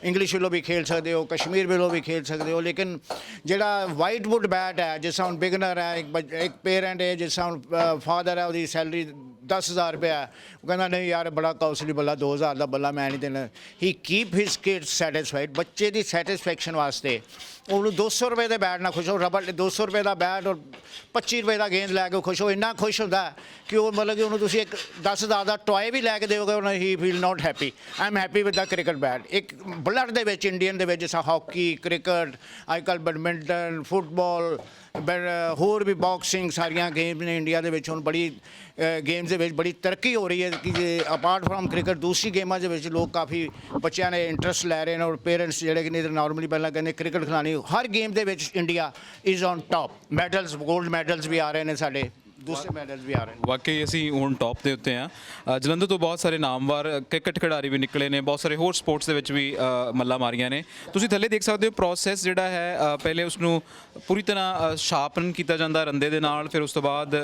ਇੰਗਲਿਸ਼ ਵੱਲੋਂ ਵੀ ਖੇਲ ਸਕਦੇ ਹੋ, ਕਸ਼ਮੀਰ ਵੱਲੋਂ ਵੀ ਖੇਲ ਸਕਦੇ ਹੋ, ਲੇਕਿਨ ਜਿਹੜਾ ਵਾਈਟ ਵੁੱਡ ਬੈਟ ਹੈ ਜਿਸ ਤਰ੍ਹਾਂ ਹੁਣ ਬਿਗਨਰ ਹੈ, ਇੱਕ ਪੇਰੈਂਟ ਹੈ ਜਿਸ ਤਰ੍ਹਾਂ ਫਾਦਰ ਹੈ, ਉਹਦੀ ਸੈਲਰੀ 10,000 ਰੁਪਇਆ, ਉਹ ਕਹਿੰਦਾ ਨਹੀਂ ਯਾਰ ਬੜਾ ਕਾਸਟਲੀ ਬੱਲਾ, 2,000 ਦਾ ਬੱਲਾ ਮੈਂ ਨਹੀਂ ਦੇਣਾ। ਹੀ ਕੀਪ ਹਿਸ ਕਿਡਸ ਸੈਟਿਸਫਾਈਡ। ਬੱਚੇ ਦੀ ਸੈਟਿਸਫੈਕਸ਼ਨ ਵਾਸਤੇ ਉਹਨੂੰ 200 ਰੁਪਏ ਦੇ ਬੈਟ ਨਾਲ ਖੁਸ਼ ਹੋ, ਰਬੜ 200 ਰੁਪਏ ਦਾ ਬੈਟ ਔਰ 25 ਰੁਪਏ ਦਾ ਗੇਂਦ ਲੈ ਕੇ ਖੁਸ਼ ਹੋ। ਇੰਨਾ ਖੁਸ਼ ਹੁੰਦਾ ਕਿ ਉਹ ਮਤਲਬ ਕਿ ਉਹਨੂੰ ਤੁਸੀਂ ਇੱਕ 10,000 ਦਾ ਟੋਏ ਵੀ ਲੈ ਕੇ ਦਿਓਗੇ, ਉਹਨਾਂ ਹੀ feel not happy. I am happy with the cricket bat. ਇੱਕ ਬਲੱਡ ਦੇ ਵਿੱਚ ਇੰਡੀਅਨ ਦੇ ਵਿੱਚ ਜਿਸ ਤਰ੍ਹਾਂ ਹਾਕੀ, ਕ੍ਰਿਕਟ, ਅੱਜ ਕੱਲ੍ਹ ਬੈਡਮਿੰਟਨ, ਫੁੱਟਬਾਲ, ਹੋਰ ਵੀ ਬਾਕਸਿੰਗ, ਸਾਰੀਆਂ ਗੇਮਸ ਨੇ ਇੰਡੀਆ ਦੇ ਵਿੱਚ ਹੁਣ ਬੜੀ ਗੇਮਸ ਦੇ ਵਿੱਚ ਬੜੀ ਤਰੱਕੀ ਹੋ ਰਹੀ ਹੈ ਕਿ ਅਪਾਰਟ ਫਰੋਮ ਕ੍ਰਿਕਟ ਦੂਸਰੀ ਗੇਮਾਂ ਦੇ ਵਿੱਚ ਲੋਕ ਕਾਫੀ ਬੱਚਿਆਂ ਨੇ ਇੰਟਰਸਟ ਲੈ ਰਹੇ ਨੇ ਔਰ ਪੇਰੈਂਟਸ ਜਿਹੜੇ ਕਿ ਨਹੀਂ ਤਾਂ ਨਾਰਮਲੀ ਪਹਿਲਾਂ ਕਹਿੰਦੇ ਕ੍ਰਿਕਟ ਖਿਲਾਣੀ। ਹਰ ਗੇਮ ਦੇ ਵਿੱਚ India is on top. Medals, gold medals ਵੀ ਆ ਰਹੇ ਨੇ ਸਾਡੇ दूसरे मेडल्स भी आ रहे हैं। ਵਾਕਈ ਅਸੀਂ ਹੁਣ ਟੌਪ ਦੇ ਉੱਤੇ ਆ। ਜਲੰਧਰ ਤੋਂ ਬਹੁਤ ਸਾਰੇ ਨਾਮਵਰ ਕ੍ਰਿਕਟ ਖਿਡਾਰੀ ਵੀ ਨਿਕਲੇ ਨੇ, ਬਹੁਤ ਸਾਰੇ ਹੋਰ ਸਪੋਰਟਸ ਦੇ ਵਿੱਚ ਵੀ ਮੱਲਾਂ ਮਾਰੀਆਂ ਨੇ। ਤੁਸੀਂ ਥੱਲੇ ਦੇਖ ਸਕਦੇ ਹੋ ਪ੍ਰੋਸੈਸ ਜਿਹੜਾ ਹੈ, ਪਹਿਲੇ ਉਸ ਨੂੰ ਪੂਰੀ ਤਰ੍ਹਾਂ ਸ਼ਾਰਪਨ ਕੀਤਾ ਜਾਂਦਾ ਰੰਦੇ ਦੇ ਨਾਲ, ਫਿਰ ਉਸ ਤੋਂ ਬਾਅਦ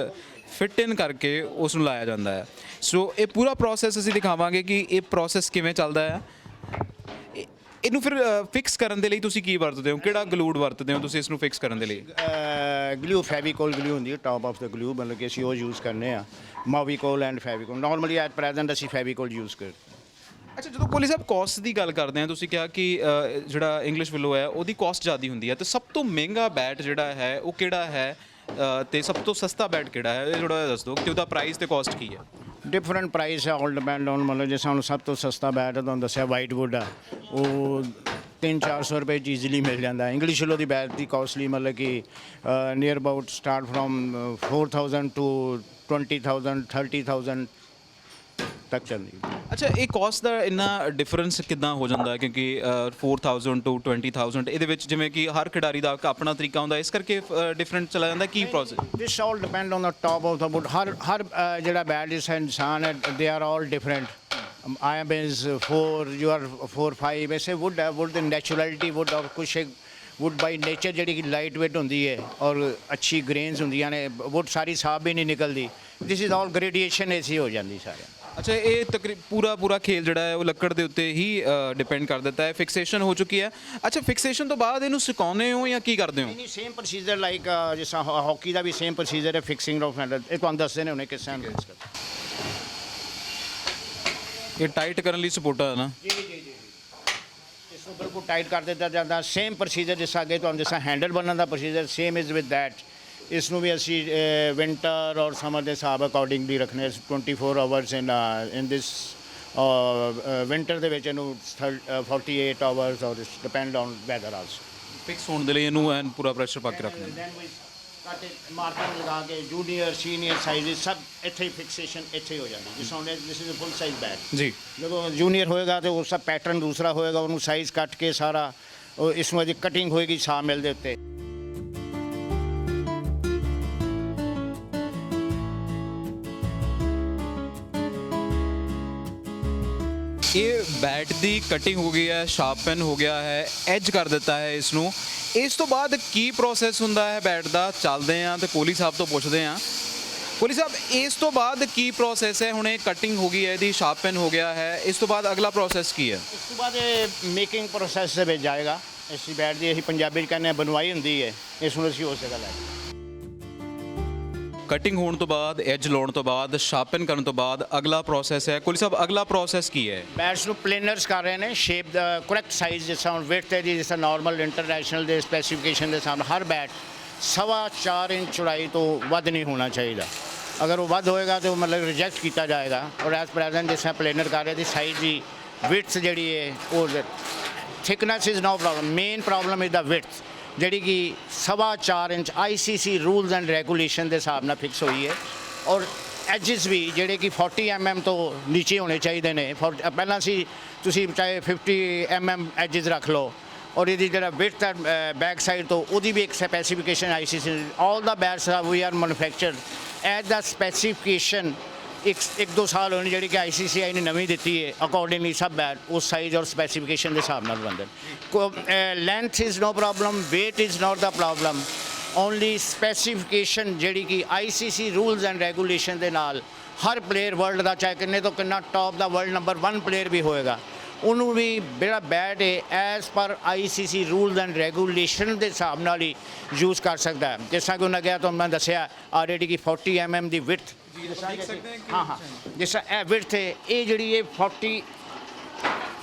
ਫਿਟ ਇਨ ਕਰਕੇ ਉਸ ਨੂੰ ਲਾਇਆ ਜਾਂਦਾ ਹੈ। ਸੋ ਇਹ ਪੂਰਾ ਪ੍ਰੋਸੈਸ ਅਸੀਂ ਦਿਖਾਵਾਂਗੇ ਕਿ ਇਹ ਪ੍ਰੋਸੈਸ ਕਿਵੇਂ ਚੱਲਦਾ ਹੈ। ਇਹਨੂੰ ਫਿਰ ਫਿਕਸ ਕਰਨ ਦੇ ਲਈ ਤੁਸੀਂ ਕੀ ਵਰਤਦੇ ਹੋ, ਕਿਹੜਾ ਗਲੂਡ ਵਰਤਦੇ ਹੋ ਤੁਸੀਂ ਇਸ ਨੂੰ ਫਿਕਸ ਕਰਨ ਦੇ ਲਈ? ਗਲੂ ਫੈਵੀਕੋਲ ਗਲੂ ਹੁੰਦੀ ਹੈ ਟਾਪ ਆਫ ਦਾ ਗਲੂ, ਮਤਲਬ ਕਿ ਅਸੀਂ ਉਹ ਯੂਜ਼ ਕਰਨੇ ਆ, ਮਾਵੀਕੋਲ and Fevicol. Normally at present ਅਸੀਂ ਫੈਵੀਕੋਲ ਯੂਜ਼ ਕਰਦੇ। ਅੱਛਾ, ਜਦੋਂ ਕੋਹਲੀ ਸਾਹਿਬ ਕਾਸਟ ਦੀ ਗੱਲ ਕਰਦੇ ਆ, ਤੁਸੀਂ ਕਿਹਾ ਕਿ ਜਿਹੜਾ ਇੰਗਲਿਸ਼ ਵੱਲੋਂ ਹੈ ਉਹਦੀ ਕਾਸਟ ਜ਼ਿਆਦਾ ਹੁੰਦੀ ਹੈ, ਤੇ ਸਭ ਤੋਂ ਮਹਿੰਗਾ ਬੈਟ ਜਿਹੜਾ ਹੈ ਉਹ ਕਿਹੜਾ ਹੈ, ਤੇ ਸਭ ਤੋਂ ਸਸਤਾ ਬੈਟ ਕਿਹੜਾ ਹੈ, ਇਹ ਥੋੜ੍ਹਾ ਦੱਸ ਦਿਓ ਕਿ ਉਹਦਾ ਪ੍ਰਾਈਸ ਤੇ ਕਾਸਟ ਕੀ ਹੈ। ਡਿਫਰੈਂਟ ਪ੍ਰਾਈਸ ਹੈ, ਆਲ ਡਿਪੈਂਡ ਔਨ, ਮਤਲਬ ਜੇ ਸਾਨੂੰ ਸਭ ਤੋਂ ਸਸਤਾ ਬੈਟ ਤੁਹਾਨੂੰ ਦੱਸਿਆ ਵਾਈਟ ਵੁੱਡ ਆ, ਉਹ 300-400 ਰੁਪਏ 'ਚ ਈਜ਼ੀਲੀ ਮਿਲ ਜਾਂਦਾ। ਇੰਗਲਿਸ਼ ਵੱਲੋਂ ਦੀ ਬੈਟ ਦੀ ਕਾਸਟਲੀ ਮਤਲਬ ਕਿ near about start from 4000 to 20000 30000 ਤੱਕ ਚੱਲਦੀ। ਅੱਛਾ, ਇਹ ਕਾਸਟ ਦਾ ਇੰਨਾ ਡਿਫਰੈਂਸ ਕਿੱਦਾਂ ਹੋ ਜਾਂਦਾ ਹੈ? ਕਿਉਂਕਿ 4000 ਟੂ 20000 ਇਹਦੇ ਵਿੱਚ ਜਿਵੇਂ ਕਿ ਹਰ ਖਿਡਾਰੀ ਦਾ ਆਪਣਾ ਤਰੀਕਾ ਹੁੰਦਾ, ਇਸ ਕਰਕੇ ਡਿਫਰੈਂਟ ਚਲਾ ਜਾਂਦਾ। ਕੀ process? This all depend on the top of the wood. ਹਰ ਜਿਹੜਾ ਬੈਟ ਜਿਸ ਇਨਸਾਨ ਹੈ, they are all different. I am is 4, you are 4, 5। वैसे वुड है, वुड दी नैचुरलिटी वुड और कुछ एक वुड बाई नेचर जी कि लाइट वेट होंगी है और अच्छी ग्रेन्स होंगे ने, वुड सारी साफ भी नहीं निकलती। दिस इज़ ऑल ग्रेडिएशन ऐसी हो जाती सारे। ਅੱਛਾ, ਇਹ ਪੂਰਾ ਖੇਲ ਜਿਹੜਾ ਹੈ ਉਹ ਲੱਕੜ ਦੇ ਉੱਤੇ ਹੀ ਡਿਪੈਂਡ ਕਰ ਦਿੱਤਾ ਹੈ। ਫਿਕਸੇਸ਼ਨ ਹੋ ਚੁੱਕੀ ਹੈ। ਅੱਛਾ, ਫਿਕਸੇਸ਼ਨ ਤੋਂ ਬਾਅਦ ਇਹਨੂੰ ਸੁਕਾਉਂਦੇ ਹੋ ਜਾਂ ਕੀ ਕਰਦੇ ਹੋ? ਨਹੀਂ, ਸੇਮ ਪ੍ਰੋਸੀਜਰ ਲਾਈਕ ਜਿਸ ਤਰ੍ਹਾਂ ਹਾਕੀ ਦਾ ਵੀ ਸੇਮ ਪ੍ਰੋਸੀਜਰ ਹੈ, ਫਿਕਸਿੰਗ ਆਫ ਹੈਂਡਲ। ਇਹ ਤੁਹਾਨੂੰ ਦੱਸਦੇ ਨੇ ਉਹਨੇ ਕਿਸ ਤਰ੍ਹਾਂ ਫਿਕਸ ਕਰਨਾ। ਇਹ ਟਾਈਟ ਕਰਨ ਲਈ ਸਪੋਰਟਾ ਹੈ ਨਾ? ਜੀ ਜੀ ਜੀ, ਇਸ ਨੂੰ ਬਿਲਕੁਲ ਟਾਈਟ ਕਰ ਦਿੱਤਾ ਜਾਂਦਾ। ਸੇਮ ਪ੍ਰੋਸੀਜਰ ਜਿਸ ਅੱਗੇ ਤੁਹਾਨੂੰ ਜਿਸ ਤਰ੍ਹਾਂ ਹੈਂਡਲ ਬਣਨ ਦਾ procedure same is with that. ਇਸ ਨੂੰ ਵੀ ਅਸੀਂ ਵਿੰਟਰ ਔਰ ਸਮਰ ਦੇ ਹਿਸਾਬ ਅਕੋਰਡਿੰਗਲੀ ਰੱਖਣੇ। 24 ਆਵਰਸ ਇਨ ਦਿਸ ਵਿੰਟਰ ਦੇ ਵਿੱਚ ਇਹਨੂੰ 48 ਆਵਰਸ ਔਰ depend on weather also. Fix ਹੋਣ ਦੇ ਲਈ ਇਹਨੂੰ ਐਨ ਪੂਰਾ ਪ੍ਰੈਸ਼ਰ ਪਾ ਕੇ ਰੱਖਣਾ। ਕਾਟੇ ਮਾਰਕਿੰਗ ਲਗਾ ਕੇ ਜੂਨੀਅਰ ਸੀਨੀਅਰ ਸਾਈਜ਼ ਸਭ ਇੱਥੇ ਹੀ ਫਿਕਸੇਸ਼ਨ ਇੱਥੇ ਹੀ ਹੋ ਜਾਂਦੀ। ਜਿਸ ਤਰ੍ਹਾਂ this is a full size bat. ਜੀ, ਜਦੋਂ ਜੂਨੀਅਰ ਹੋਏਗਾ ਤੇ ਉਸ ਦਾ ਪੈਟਰਨ ਦੂਸਰਾ ਹੋਏਗਾ, ਉਹਨੂੰ ਸਾਈਜ਼ ਕੱਟ ਕੇ ਸਾਰਾ ਇਸ ਨੂੰ ਅਜੀ ਕਟਿੰਗ ਹੋਏਗੀ ਸਾਹ ਮਿਲ ਦੇ ਉੱਤੇ। ਇਹ ਬੈਟ ਦੀ ਕਟਿੰਗ ਹੋ ਗਈ ਹੈ, ਸ਼ਾਰਪਨ ਹੋ ਗਿਆ ਹੈ, ਐਜ ਕਰ ਦਿੱਤਾ ਹੈ ਇਸ ਨੂੰ। ਇਸ ਤੋਂ ਬਾਅਦ ਕੀ ਪ੍ਰੋਸੈਸ ਹੁੰਦਾ ਹੈ ਬੈਟ ਦਾ? ਚੱਲਦੇ ਹਾਂ ਤੇ ਕੋਹਲੀ ਸਾਹਿਬ ਤੋਂ ਪੁੱਛਦੇ ਹਾਂ। ਕੋਹਲੀ ਸਾਹਿਬ, ਇਸ ਤੋਂ ਬਾਅਦ ਕੀ ਪ੍ਰੋਸੈਸ ਹੈ? ਹੁਣ ਇਹ ਕਟਿੰਗ ਹੋ ਗਈ ਹੈ, ਇਹਦੀ ਸ਼ਾਰਪਨ ਹੋ ਗਿਆ ਹੈ, ਇਸ ਤੋਂ ਬਾਅਦ ਅਗਲਾ ਪ੍ਰੋਸੈਸ ਕੀ ਹੈ? ਇਸ ਤੋਂ ਬਾਅਦ ਇਹ ਮੇਕਿੰਗ ਪ੍ਰੋਸੈਸ ਦੇ ਵਿੱਚ ਜਾਏਗਾ। ਇਸ ਬੈਟ ਦੀ ਅਸੀਂ ਪੰਜਾਬੀ 'ਚ ਕਹਿੰਦੇ ਹਾਂ ਬਣਵਾਈ ਹੁੰਦੀ ਹੈ। ਇਸ ਨੂੰ ਅਸੀਂ ਉਸ ਜਗ੍ਹਾ ਲੈ ਕੇ ਕਟਿੰਗ ਹੋਣ ਤੋਂ ਬਾਅਦ, ਐਜ ਲਾਉਣ ਤੋਂ ਬਾਅਦ, ਸ਼ਾਰਪਨ ਕਰਨ ਤੋਂ ਬਾਅਦ ਅਗਲਾ ਪ੍ਰੋਸੈਸ ਹੈ। ਕੋਹਲੀ ਸਾਹਿਬ, ਅਗਲਾ ਪ੍ਰੋਸੈਸ ਕੀ ਹੈ? ਬੈਟਸ ਨੂੰ ਪਲੇਨਰਸ ਕਰ ਰਹੇ ਨੇ। ਸ਼ੇਪ ਦਾ ਕਰੈਕਟ ਸਾਈਜ਼ ਜਿਸ ਤਰ੍ਹਾਂ ਵਿਡਥ ਹੈ ਜੀ, ਜਿਸ ਤਰ੍ਹਾਂ ਨਾਰਮਲ ਇੰਟਰਨੈਸ਼ਨਲ ਦੇ ਸਪੈਸੀਫਿਕੇਸ਼ਨ ਦੇ ਸਾਹਮਣੇ ਹਰ ਬੈਟ 4.25 ਇੰਚ ਚੌੜਾਈ ਤੋਂ ਵੱਧ ਨਹੀਂ ਹੋਣਾ ਚਾਹੀਦਾ। ਅਗਰ ਉਹ ਵੱਧ ਹੋਏਗਾ ਤਾਂ ਉਹ ਮਤਲਬ ਰਿਜੈਕਟ ਕੀਤਾ ਜਾਏਗਾ। ਔਰ ਐਸ ਪ੍ਰੈਜ਼ੈਂਟ ਜਿਸ ਤਰ੍ਹਾਂ ਪਲੇਨਰ ਕਰ ਰਹੇ ਦੀ ਸਾਈਜ਼ ਦੀ ਵਿਡਥ ਜਿਹੜੀ ਹੈ ਉਹ thickness is no problem. Main problem is the width ਜਿਹੜੀ ਕਿ 4.25 inch ICC rules and regulation ਦੇ ਹਿਸਾਬ ਨਾਲ ਫਿਕਸ ਹੋਈ ਹੈ। ਔਰ ਐਜਿਸ ਵੀ ਜਿਹੜੇ ਕਿ 40 mm ਤੋਂ ਨੀਚੇ ਹੋਣੇ ਚਾਹੀਦੇ ਨੇ। ਪਹਿਲਾਂ ਸੀ ਤੁਸੀਂ ਚਾਹੇ 50 mm ਐਜਿਸ ਰੱਖ ਲਓ, ਔਰ ਇਹਦੀ ਜਿਹੜਾ ਵਿਡਥ ਹੈ ਬੈਕ ਸਾਈਡ ਤੋਂ ਉਹਦੀ ਵੀ ਇੱਕ specification ICC। All the bats we are manufactured at the specification. ਇੱਕ ਦੋ ਸਾਲ ਹੋਣੇ ਜਿਹੜੀ ਕਿ ICCI ਨੇ ਨਵੀਂ ਦਿੱਤੀ ਹੈ। ਅਕੋਰਡਿੰਗਲੀ ਸਭ ਬੈਟ ਉਸ ਸਾਈਜ਼ ਔਰ ਸਪੈਸੀਫਿਕੇਸ਼ਨ ਦੇ ਹਿਸਾਬ ਨਾਲ ਬਣਦੇ। Length is no problem, weight is not the problem. Only specification ਜਿਹੜੀ ਕਿ ICC ਰੂਲਸ ਐਂਡ ਰੈਗੂਲੇਸ਼ਨ ਦੇ ਨਾਲ ਹਰ ਪਲੇਅਰ ਵਰਲਡ ਦਾ ਚਾਹੇ ਕਿੰਨੇ ਤੋਂ ਕਿੰਨਾ ਟੌਪ ਦਾ ਵਰਲਡ ਨੰਬਰ 1 ਪਲੇਅਰ ਵੀ ਹੋਏਗਾ, ਉਹਨੂੰ ਵੀ ਜਿਹੜਾ ਬੈਟ ਹੈ as per ICC rules and regulation ਦੇ ਹਿਸਾਬ ਨਾਲ ਹੀ ਯੂਜ਼ ਕਰ ਸਕਦਾ ਹੈ। ਜਿਸ ਤਰ੍ਹਾਂ ਕਿ ਉਹਨਾਂ ਕਿਹਾ ਤੁਹਾਨੂੰ ਮੈਂ ਦੱਸਿਆ ਆਲਰੇਡੀ ਕਿ 40 mm ਦੀ ਵਿਡਥ। ਹਾਂ, ਜਿਸ ਤਰ੍ਹਾਂ ਇਹ ਵਿਡਥ ਹੈ, ਇਹ ਜਿਹੜੀ ਇਹ 40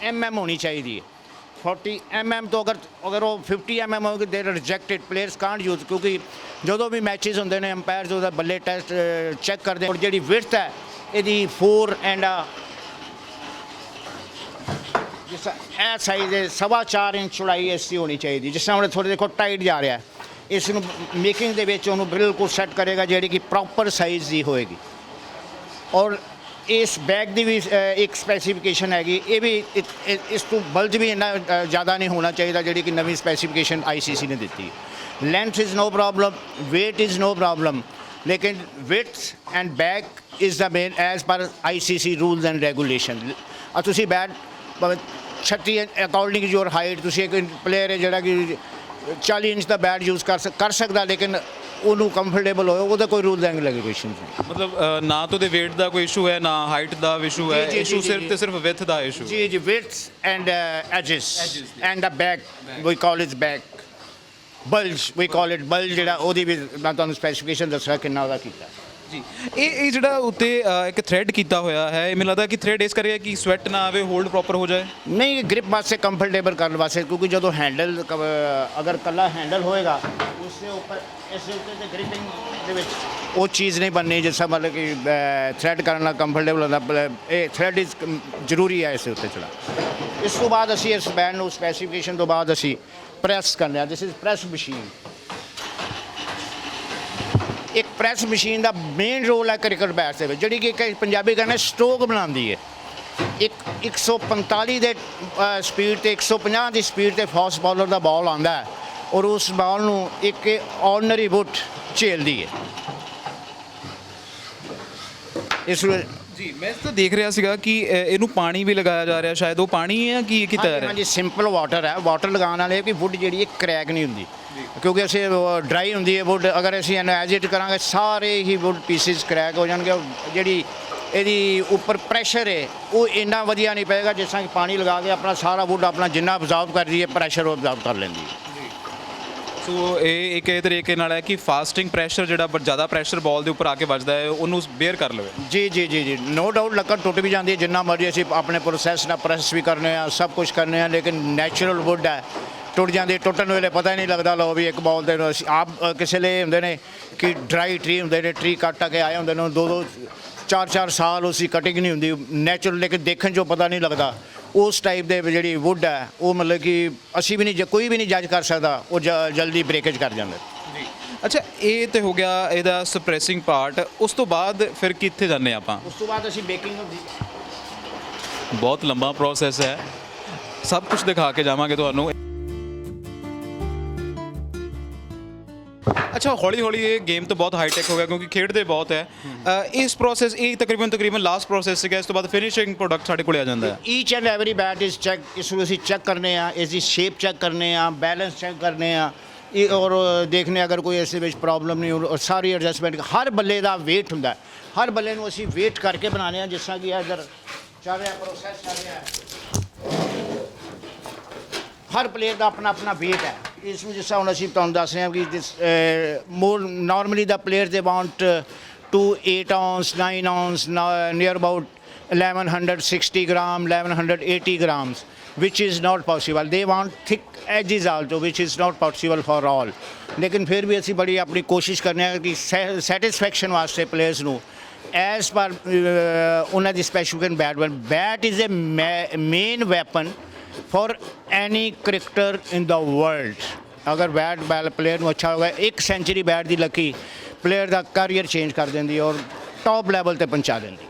mm ਹੋਣੀ ਚਾਹੀਦੀ ਹੈ। 40 mm ਤੋਂ ਅਗਰ ਉਹ 50 mm ਹੋਵੇਗੀ ਦੇ ਰਿਜੈਕਟਡ। ਪਲੇਅਰਸ ਕਾਂਟ ਯੂਜ਼, ਕਿਉਂਕਿ ਜਦੋਂ ਵੀ ਮੈਚਿਸ ਹੁੰਦੇ ਨੇ ਅੰਪਾਇਰਸ ਉਹਦਾ ਬੱਲੇ ਟੈਸਟ ਚੈੱਕ ਕਰਦੇ। ਔਰ ਜਿਹੜੀ ਵਿਡਥ ਹੈ ਇਹਦੀ 4 ਐਂਡ ਜਿਸ ਤਰ੍ਹਾਂ ਇਹ ਸਾਈਜ਼ ਹੈ 4.25 ਇੰਚ ਚੌੜਾਈ ਇਸ ਦੀ ਹੋਣੀ ਚਾਹੀਦੀ। ਜਿਸ ਤਰ੍ਹਾਂ ਹੁਣ ਥੋੜ੍ਹੇ ਦੇਖੋ ਟਾਈਟ ਜਾ ਰਿਹਾ, ਇਸ ਨੂੰ ਮੇਕਿੰਗ ਦੇ ਵਿੱਚ ਉਹਨੂੰ ਬਿਲਕੁਲ ਸੈੱਟ ਕਰੇਗਾ ਜਿਹੜੀ ਕਿ ਪ੍ਰੋਪਰ ਸਾਈਜ਼ ਦੀ ਹੋਏਗੀ। ਔਰ ਇਸ ਬੈਗ ਦੀ ਵੀ ਇੱਕ ਸਪੈਸੀਫਿਕੇਸ਼ਨ ਹੈਗੀ। ਇਹ ਵੀ ਇਸ ਤੋਂ ਬਲਜ ਵੀ ਇੰਨਾ ਜ਼ਿਆਦਾ ਨਹੀਂ ਹੋਣਾ ਚਾਹੀਦਾ ਜਿਹੜੀ ਕਿ ਨਵੀਂ ਸਪੈਸੀਫਿਕੇਸ਼ਨ ICC ਨੇ ਦਿੱਤੀ। Length is no problem, weight is no problem. लेकिन width and back is the main as per ICC rules and regulation. और तुसी बैट 36 अकॉर्डिंग योर हाइट, तुसी एक प्लेयर है जिहड़ा कि 40 इंच का बैट यूज़ कर सकदा, लेकिन ਉਹਨੂੰ ਕੰਫਰਟੇਬਲ ਹੋਏ ਉਹਦਾ ਕੋਈ ਰੂਲਸ ਐਂਡ ਰੈਗੂਲੇਸ਼ਨ ਨਹੀਂ। ਮਤਲਬ ਨਾ ਤਾਂ ਉਹਦੇ weight ਦਾ ਕੋਈ ਇਸ਼ੂ ਹੈ, ਨਾ ਹਾਈਟ ਦਾ ਇਸ਼ੂ ਹੈ, ਇਸ਼ੂ ਸਿਰਫ ਤੇ ਸਿਰਫ width ਦਾ ਇਸ਼ੂ। ਜੀ ਜੀ, width and edges and the back, we call it back bulge, we call it bulge, ਜਿਹੜਾ ਉਹਦੀ ਵੀ ਮੈਂ ਤੁਹਾਨੂੰ ਸਪੈਸੀਫਿਕੇਸ਼ਨ ਦੱਸਿਆ ਕਿੰਨਾ ਉਹਦਾ ਕੀਤਾ ਜੀ। ਇਹ ਜਿਹੜਾ ਉੱਤੇ ਇੱਕ ਥ੍ਰੈਡ ਕੀਤਾ ਹੋਇਆ ਹੈ, ਇਹ ਮੈਨੂੰ ਲੱਗਦਾ ਕਿ ਥ੍ਰੈਡ ਇਸ ਕਰਕੇ ਕਿ ਸਵੈਟ ਨਾ ਆਵੇ, ਹੋਲਡ ਪ੍ਰੋਪਰ ਹੋ ਜਾਏ। ਨਹੀਂ, ਗ੍ਰਿਪ ਵਾਸਤੇ ਕੰਫਰਟੇਬਲ ਕਰਨ ਵਾਸਤੇ, ਕਿਉਂਕਿ ਜਦੋਂ ਹੈਂਡਲ ਅਗਰ ਕੱਲਾ ਹੈਂਡਲ ਹੋਏਗਾ ਉਸ ਦੇ ਉੱਪਰ ਇਸ ਦੇ ਉੱਤੇ ਤੇ ਗ੍ਰਿਪਿੰਗ ਦੇ ਵਿੱਚ ਉਹ ਚੀਜ਼ ਨਹੀਂ ਬਣਨੀ ਜਿਸ ਤਰ੍ਹਾਂ ਮਤਲਬ ਕਿ ਥ੍ਰੈਡ ਕਰਨ ਨਾਲ ਕੰਫਰਟੇਬਲ ਹੁੰਦਾ। ਇਹ ਥ੍ਰੈਡ ਇਜ਼ ਜ਼ਰੂਰੀ ਹੈ ਇਸ ਦੇ ਉੱਤੇ ਚੜਾ। ਇਸ ਤੋਂ ਬਾਅਦ ਅਸੀਂ ਇਸ ਬੈਂਡ ਨੂੰ ਸਪੈਸੀਫਿਕੇਸ਼ਨ ਤੋਂ ਬਾਅਦ ਅਸੀਂ ਪ੍ਰੈਸ ਕਰਨਾ। This is press machine. ਇੱਕ ਪ੍ਰੈਸ ਮਸ਼ੀਨ ਦਾ ਮੇਨ ਰੋਲ ਹੈ ਕ੍ਰਿਕਟ ਬੈਟ ਦੇ ਵਿੱਚ, ਜਿਹੜੀ ਕਿ ਕਈ ਪੰਜਾਬੀ ਕਹਿੰਦੇ ਸਟ੍ਰੋਕ ਬਣਾਉਂਦੀ ਹੈ। ਇੱਕ 145 ਦੇ ਸਪੀਡ ਤੇ 150 ਦੀ ਸਪੀਡ ਤੇ ਫਾਸਟ ਬਾਲਰ ਦਾ ਬਾਲ ਆਉਂਦਾ ਹੈ ਔਰ ਉਸ ਬਾਲ ਨੂੰ ਇੱਕ ਆਰਡੀਨਰੀ ਵੁੱਡ ਝੇਲਦੀ ਹੈ। ਇਸ ਜੀ ਮੈਂ ਤਾਂ ਦੇਖ ਰਿਹਾ ਸੀਗਾ ਕਿ ਇਹਨੂੰ ਪਾਣੀ ਵੀ ਲਗਾਇਆ ਜਾ ਰਿਹਾ, ਸ਼ਾਇਦ ਉਹ ਪਾਣੀ ਹੈ ਕਿ ਕੀਤਾ ਜਾ ਰਿਹਾ? ਹਾਂਜੀ, ਸਿੰਪਲ ਵਾਟਰ ਹੈ। ਵਾਟਰ ਲਗਾਉਣ ਨਾਲ ਇਹ ਕਿ ਵੁੱਡ ਜਿਹੜੀ ਹੈ ਕਰੈਕ ਨਹੀਂ ਹੁੰਦੀ, ਕਿਉਂਕਿ ਅਸੀਂ ਡਰਾਈ ਹੁੰਦੀ ਹੈ ਵੁੱਡ। ਅਗਰ ਅਸੀਂ ਇਹਨੂੰ ਐਜ ਇਟ ਕਰਾਂਗੇ ਸਾਰੇ ਹੀ ਵੁੱਡ ਪੀਸਿਸ ਕਰੈਕ ਹੋ ਜਾਣਗੇ। ਜਿਹੜੀ ਇਹਦੀ ਉੱਪਰ ਪ੍ਰੈਸ਼ਰ ਹੈ ਉਹ ਇੰਨਾ ਵਧੀਆ ਨਹੀਂ ਪਏਗਾ ਜਿਸ ਤਰ੍ਹਾਂ ਕਿ ਪਾਣੀ ਲਗਾ ਕੇ ਆਪਣਾ ਸਾਰਾ ਵੁੱਡ ਆਪਣਾ ਜਿੰਨਾ ਅਬਜ਼ਰਵ ਕਰਦੀ ਹੈ ਪ੍ਰੈਸ਼ਰ ਉਹ ਅਬਜ਼ਰਵ ਕਰ ਲੈਂਦੀ ਹੈ। ਸੋ ਇਹ ਇੱਕ ਇਹ ਤਰੀਕੇ ਨਾਲ ਹੈ ਕਿ ਫਾਸਟਿੰਗ ਪ੍ਰੈਸ਼ਰ ਜਿਹੜਾ ਜ਼ਿਆਦਾ ਪ੍ਰੈਸ਼ਰ ਬਾਲ ਦੇ ਉੱਪਰ ਆ ਕੇ ਵੱਜਦਾ ਹੈ ਉਹਨੂੰ ਬੇਅਰ ਕਰ ਲਵੇ। ਜੀ ਜੀ ਜੀ ਜੀ, ਨੋ ਡਾਊਟ ਲੱਕੜ ਟੁੱਟ ਵੀ ਜਾਂਦੀ ਹੈ, ਜਿੰਨਾ ਮਰਜ਼ੀ ਅਸੀਂ ਆਪਣੇ ਪ੍ਰੋਸੈਸ ਨਾਲ ਪ੍ਰੈਸ ਵੀ ਕਰਨੇ ਆ, ਸਭ ਕੁਝ ਕਰਨੇ ਆ, ਲੇਕਿਨ ਨੈਚੁਰਲ ਵੁੱਡ ਹੈ, ਟੁੱਟ ਜਾਂਦੀ। ਟੁੱਟਣ ਵੇਲੇ ਪਤਾ ਹੀ ਨਹੀਂ ਲੱਗਦਾ। ਲਓ ਵੀ ਇੱਕ ਬਾਲ ਦੇ ਅਸੀਂ ਆਪ ਕਿਸੇ ਲਈ ਹੁੰਦੇ ਨੇ ਕਿ ਡਰਾਈ ਟਰੀ ਹੁੰਦੇ ਨੇ, ਟਰੀ ਕੱਟ ਕੇ ਆਏ ਹੁੰਦੇ ਨੇ, 2-2 4-4 ਸਾਲ ਉਸਦੀ ਕਟਿੰਗ ਨਹੀਂ ਹੁੰਦੀ ਨੈਚੁਰਲ, ਲੇਕਿਨ ਦੇਖਣ 'ਚੋਂ ਪਤਾ ਨਹੀਂ ਲੱਗਦਾ। ਉਸ ਟਾਈਪ ਦੇ ਜਿਹੜੀ ਵੁੱਡ ਹੈ ਉਹ ਮਤਲਬ ਕਿ ਅਸੀਂ ਵੀ ਨਹੀਂ, ਕੋਈ ਵੀ ਨਹੀਂ ਜੱਜ ਕਰ ਸਕਦਾ, ਉਹ ਜਲਦੀ ਬ੍ਰੇਕੇਜ ਕਰ ਜਾਂਦਾ ਜੀ। ਅੱਛਾ, ਇਹ ਤੇ ਹੋ ਗਿਆ ਇਹਦਾ ਸਪਰੈਸਿੰਗ ਪਾਰਟ। ਉਸ ਤੋਂ ਬਾਅਦ ਫਿਰ ਕਿੱਥੇ ਜਾਂਦੇ ਆਪਾਂ? ਉਸ ਤੋਂ ਬਾਅਦ ਅਸੀਂ ਬੇਕਿੰਗ ਹੁੰਦੀ। ਬਹੁਤ ਲੰਬਾ ਪ੍ਰੋਸੈਸ ਹੈ, ਸਭ ਕੁਝ ਦਿਖਾ ਕੇ ਜਾਵਾਂਗੇ ਤੁਹਾਨੂੰ। ਅੱਛਾ, ਹੌਲੀ ਹੌਲੀ ਇਹ ਗੇਮ ਤਾਂ ਬਹੁਤ ਹਾਈਟੈਕ ਹੋ ਗਿਆ ਕਿਉਂਕਿ ਖੇਡਦੇ ਬਹੁਤ ਹੈ। ਇਸ ਪ੍ਰੋਸੈਸ ਇਹ ਤਕਰੀਬਨ ਲਾਸਟ ਪ੍ਰੋਸੈਸ ਸੀਗਾ। ਇਸ ਤੋਂ ਬਾਅਦ ਫਿਨਿਸ਼ਿੰਗ ਪ੍ਰੋਡਕਟ ਸਾਡੇ ਕੋਲ ਆ ਜਾਂਦਾ ਹੈ। Each and every bat is check. ਇਸ ਨੂੰ ਅਸੀਂ ਚੈੱਕ ਕਰਨੇ ਆ, ਇਸ ਦੀ ਸ਼ੇਪ ਚੈੱਕ ਕਰਨੇ ਆ, ਬੈਲੈਂਸ ਚੈੱਕ ਕਰਨੇ ਆ ਔਰ ਦੇਖਨੇ ਅਗਰ ਕੋਈ ਇਸ ਦੇ ਵਿੱਚ ਪ੍ਰੋਬਲਮ ਨਹੀਂ ਔਰ ਸਾਰੀ ਐਡਜਸਟਮੈਂਟ। ਹਰ ਬੱਲੇ ਦਾ ਵੇਟ ਹੁੰਦਾ, ਹਰ ਬੱਲੇ ਨੂੰ ਅਸੀਂ ਵੇਟ ਕਰਕੇ ਬਣਾਉਂਦੇ ਆ। ਜਿਸ ਤਰ੍ਹਾਂ ਕਿ ਇੱਧਰ ਚੱਲ ਰਿਹਾ ਪ੍ਰੋਸੈਸ ਚੱਲ ਰਿਹਾ, ਹਰ ਪਲੇਅਰ ਦਾ ਆਪਣਾ ਆਪਣਾ ਵੇਟ ਹੈ। ਇਸ ਨੂੰ ਜਿਸ ਤਰ੍ਹਾਂ ਹੁਣ ਅਸੀਂ ਤੁਹਾਨੂੰ ਦੱਸ ਰਹੇ ਹਾਂ ਕਿ more normally the player they want to 8 ounce, 9 ounce, near about 1160 gram, 1180 grams, which is not possible. They want thick edges also, which is not possible for all. लेकिन फिर भी ਅਸੀਂ ਬੜੀ ਆਪਣੀ ਕੋਸ਼ਿਸ਼ ਕਰਨੇ ਆ ਕਿ ਸੈਟੀਸਫੈਕਸ਼ਨ ਵਾਸਤੇ ਪਲੇਅਰਸ ਨੂੰ ਐਜ਼ ਪਰ ਉਹਨਾਂ ਦੀ specification bat is a main weapon for any cricketer in the world. ਅਗਰ ਬੈਟ ਪਲੇਅਰ ਨੂੰ ਅੱਛਾ ਹੋਗਾ, ਇੱਕ ਸੈਂਚਰੀ ਬੈਟ ਦੀ ਲੱਕੀ ਪਲੇਅਰ ਦਾ ਕਰੀਅਰ ਚੇਂਜ ਕਰ ਦਿੰਦੀ ਔਰ ਟੌਪ ਲੈਵਲ ਤੇ ਪਹੁੰਚਾ ਦਿੰਦੀ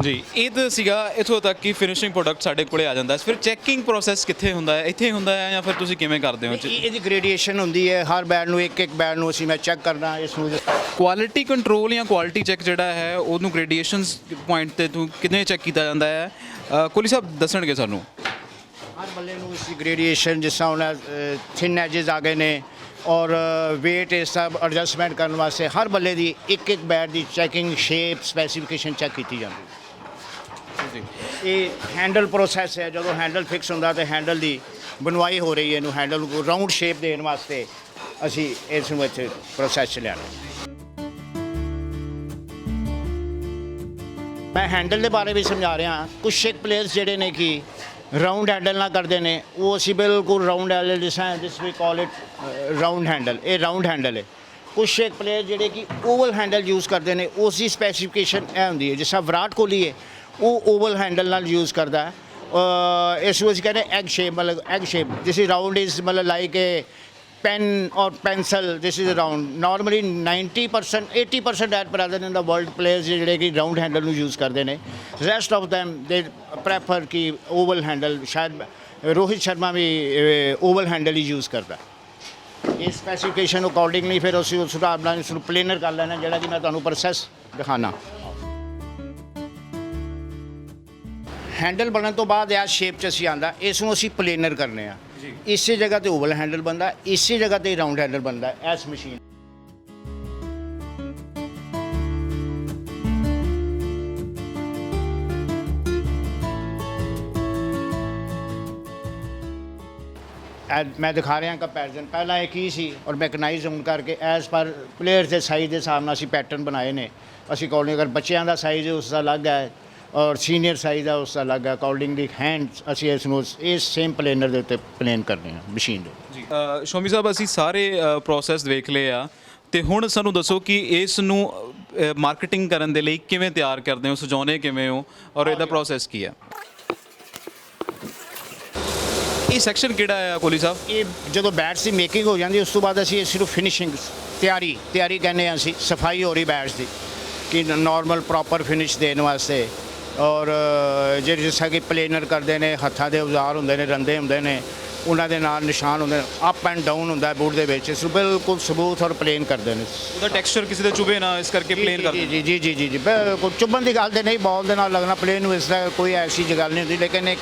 ਜੀ। ਇਹ ਤਾਂ ਸੀਗਾ ਇੱਥੋਂ ਤੱਕ ਕਿ ਫਿਨਿਸ਼ਿੰਗ ਪ੍ਰੋਡਕਟ ਸਾਡੇ ਕੋਲੇ ਆ ਜਾਂਦਾ। ਫਿਰ ਚੈਕਿੰਗ ਪ੍ਰੋਸੈਸ ਕਿੱਥੇ ਹੁੰਦਾ ਹੈ? ਇੱਥੇ ਹੁੰਦਾ ਹੈ ਜਾਂ ਫਿਰ ਤੁਸੀਂ ਕਿਵੇਂ ਕਰਦੇ ਹੋ? ਇਹਦੀ ਗ੍ਰੇਡੀਏਸ਼ਨ ਹੁੰਦੀ ਹੈ। ਹਰ ਬੈਟ ਨੂੰ ਇੱਕ ਬੈਟ ਨੂੰ ਅਸੀਂ ਮੈਂ ਚੈੱਕ ਕਰਨਾ। ਇਸ ਨੂੰ ਕੁਆਲਿਟੀ ਕੰਟਰੋਲ ਜਾਂ ਕੁਆਲਿਟੀ ਚੈੱਕ ਜਿਹੜਾ ਹੈ ਉਹਨੂੰ ਗ੍ਰੇਡੀਏਸ਼ਨਸ ਪੁਆਇੰਟ ਤੇ ਤੂੰ ਕਿਵੇਂ ਚੈੱਕ ਕੀਤਾ ਜਾਂਦਾ ਹੈ? ਕੋਹਲੀ ਸਾਹਿਬ ਦੱਸਣਗੇ ਸਾਨੂੰ। ਹਰ ਬੱਲੇ ਨੂੰ ਇਸ ਦੀ ਗ੍ਰੇਡੀਏਸ਼ਨ ਜਿਸ ਤਰ੍ਹਾਂ ਹੁਣ ਥਿਨ ਐਜਸ ਆ ਗਏ ਨੇ ਔਰ ਵੇਟ ਇਸ ਸਭ ਐਡਜਸਟਮੈਂਟ ਕਰਨ ਵਾਸਤੇ ਹਰ ਬੱਲੇ ਦੀ ਇੱਕ ਬੈਟ ਦੀ ਚੈਕਿੰਗ ਸ਼ੇਪ ਸਪੈਸੀਫਿਕੇਸ਼ਨ ਚੈੱਕ ਕੀਤੀ ਜਾਂਦੀ। ਇਹ ਹੈਂਡਲ ਪ੍ਰੋਸੈਸ ਹੈ। ਜਦੋਂ ਹੈਂਡਲ ਫਿਕਸ ਹੁੰਦਾ ਤੇ ਹੈਂਡਲ ਦੀ ਬਣਵਾਈ ਹੋ ਰਹੀ ਹੈ, ਇਹਨੂੰ ਹੈਂਡਲ ਨੂੰ ਰਾਊਂਡ ਸ਼ੇਪ ਦੇਣ ਵਾਸਤੇ ਅਸੀਂ ਇਸ ਨੂੰ ਇੱਥੇ ਪ੍ਰੋਸੈਸ 'ਚ ਲਿਆਉਣਾ। ਮੈਂ ਹੈਂਡਲ ਦੇ ਬਾਰੇ ਵੀ ਸਮਝਾ ਰਿਹਾ। ਕੁਛ ਇੱਕ ਪਲੇਅਰਸ ਜਿਹੜੇ ਨੇ ਕਿ ਰਾਊਂਡ ਹੈਂਡਲ ਨਾ ਕਰਦੇ ਨੇ, ਉਹ ਅਸੀਂ ਬਿਲਕੁਲ ਰਾਊਂਡ ਹੈਂਡਲ ਜਿਸ ਵੀ ਕਾਲ ਇਟ ਰਾਊਂਡ ਹੈਂਡਲ, ਇਹ ਰਾਊਂਡ ਹੈਂਡਲ ਹੈ। ਕੁਛ ਇੱਕ ਪਲੇਅਰ ਜਿਹੜੇ ਕਿ ਓਵਲ ਹੈਂਡਲ ਯੂਜ਼ ਕਰਦੇ ਨੇ, ਉਸ ਦੀ ਸਪੈਸੀਫਿਕੇਸ਼ਨ ਇਹ ਹੁੰਦੀ ਹੈ। ਜਿਸ ਤਰ੍ਹਾਂ ਵਿਰਾਟ ਕੋਹਲੀ ਹੈ, ਉਹ ਓਵਲ ਹੈਂਡਲ ਨਾਲ ਯੂਜ਼ ਕਰਦਾ ਹੈ। ਇਸ ਨੂੰ ਅਸੀਂ ਕਹਿੰਦੇ ਐਗ ਸ਼ੇਪ, ਮਤਲਬ egg shape. This is round is ਮਤਲਬ like a pen or pencil. This is round. Normally 90%, 80% at present in the world players ਜਿਹੜੇ ਕਿ ਰਾਊਂਡ ਹੈਂਡਲ ਨੂੰ ਯੂਜ਼ ਕਰਦੇ ਨੇ। Rest of them they prefer ਕਿ oval handle. ਸ਼ਾਇਦ ਰੋਹਿਤ ਸ਼ਰਮਾ ਵੀ oval handle ਹੀ use ਕਰਦਾ। ਇਹ ਸਪੈਸੀਫਿਕੇਸ਼ਨ ਅਕੋਰਡਿੰਗਲੀ ਫਿਰ ਅਸੀਂ ਉਸ ਹਿਸਾਬ ਨਾਲ ਇਸ ਨੂੰ ਪਲੇਨਰ ਕਰ ਲੈਣਾ, ਜਿਹੜਾ ਕਿ ਮੈਂ ਤੁਹਾਨੂੰ ਪ੍ਰੋਸੈਸ ਦਿਖਾਣਾ। ਹੈਂਡਲ ਬਣਨ ਤੋਂ ਬਾਅਦ ਇਹ ਸ਼ੇਪ 'ਚ ਅਸੀਂ ਆਂਦਾ, ਇਸ ਨੂੰ ਅਸੀਂ ਪਲੇਨਰ ਕਰਨੇ ਆ। ਇਸੇ ਜਗ੍ਹਾ ਤੇ ਓਵਲ ਹੈਂਡਲ ਬਣਦਾ, ਇਸੇ ਜਗ੍ਹਾ ਤੇ ਰਾਉਂਡ ਹੈਂਡਲ ਬਣਦਾ ਇਸ ਮਸ਼ੀਨ। मैं दिखा रहा कंपैरिजन, पहला एक ही सी और मैकनाइज होने करके एज पर प्लेयर के साइज़ के हिसाब से पैटर्न बनाए ने। असी अकॉर्डिंग अगर बच्चों का साइज़ है उसका अलग है और सीनियर साइज़ है उसका अलग है। अकॉर्डिंगली हैंड असी इस सेम प्लेनर के उत्ते प्लेन करने मशीन दे। ਸ਼ੋਮੀ ਸਾਹਿਬ ਅਸੀਂ ਸਾਰੇ ਪ੍ਰੋਸੈਸ ਦੇਖ ਲਏ ਆ ਤੇ ਹੁਣ ਸਾਨੂੰ ਦੱਸੋ ਕਿ ਇਸ ਨੂੰ ਮਾਰਕੀਟਿੰਗ ਕਰਨ ਦੇ ਲਈ ਕਿਵੇਂ ਤਿਆਰ ਕਰਦੇ ਹੋ, ਸਜਾਉਣੇ ਕਿਵੇਂ ਹੋ ਔਰ ਇਹਦਾ ਪ੍ਰੋਸੈਸ ਕੀ ਹੈ? ਇਹ ਸੈਕਸ਼ਨ ਕਿਹੜਾ ਹੈ ਕੋਹਲੀ ਸਾਹਿਬ? ਇਹ ਜਦੋਂ ਬੈਟਸ ਦੀ ਮੇਕਿੰਗ ਹੋ ਜਾਂਦੀ ਉਸ ਤੋਂ ਬਾਅਦ ਅਸੀਂ ਇਸ ਨੂੰ ਫਿਨਿਸ਼ਿੰਗ ਤਿਆਰੀ ਕਹਿੰਦੇ ਹਾਂ ਅਸੀਂ। ਸਫਾਈ ਹੋ ਰਹੀ ਬੈਟਸ ਦੀ ਕਿ ਨੋਰਮਲ ਪ੍ਰੋਪਰ ਫਿਨਿਸ਼ ਦੇਣ ਵਾਸਤੇ। ਔਰ ਜਿਹੜੇ ਜਿਸ ਤਰ੍ਹਾਂ ਕਿ ਪਲੇਨਰ ਕਰਦੇ ਨੇ, ਹੱਥਾਂ ਦੇ ਔਜ਼ਾਰ ਹੁੰਦੇ ਨੇ, ਰੰਦੇ ਹੁੰਦੇ ਨੇ, ਉਹਨਾਂ ਦੇ ਨਾਲ ਨਿਸ਼ਾਨ ਹੁੰਦੇ ਨੇ, ਅਪ ਐਂਡ ਡਾਊਨ ਹੁੰਦਾ ਬੂਟ ਦੇ ਵਿੱਚ। ਇਸ ਨੂੰ ਬਿਲਕੁਲ ਸਮੂਥ ਔਰ ਪਲੇਨ ਕਰਦੇ ਨੇ। ਉਹਦਾ ਟੈਕਸਚਰ ਕਿਸੇ ਦੇ ਚੁਭੇ ਨਾ, ਇਸ ਕਰਕੇ ਪਲੇਨ ਕਰਦੇ। ਜੀ ਜੀ ਜੀ ਜੀ ਜੀ ਬਿਲਕੁਲ ਚੁੱਭਣ ਦੀ ਗੱਲ ਤੇ ਨਹੀਂ, ਬਾਲ ਦੇ ਨਾਲ ਲੱਗਣਾ ਪਲੇਨ ਨੂੰ, ਇਸ ਦਾ ਕੋਈ ਐਸੀ ਗੱਲ ਨਹੀਂ ਹੁੰਦੀ। ਲੇਕਿਨ ਇੱਕ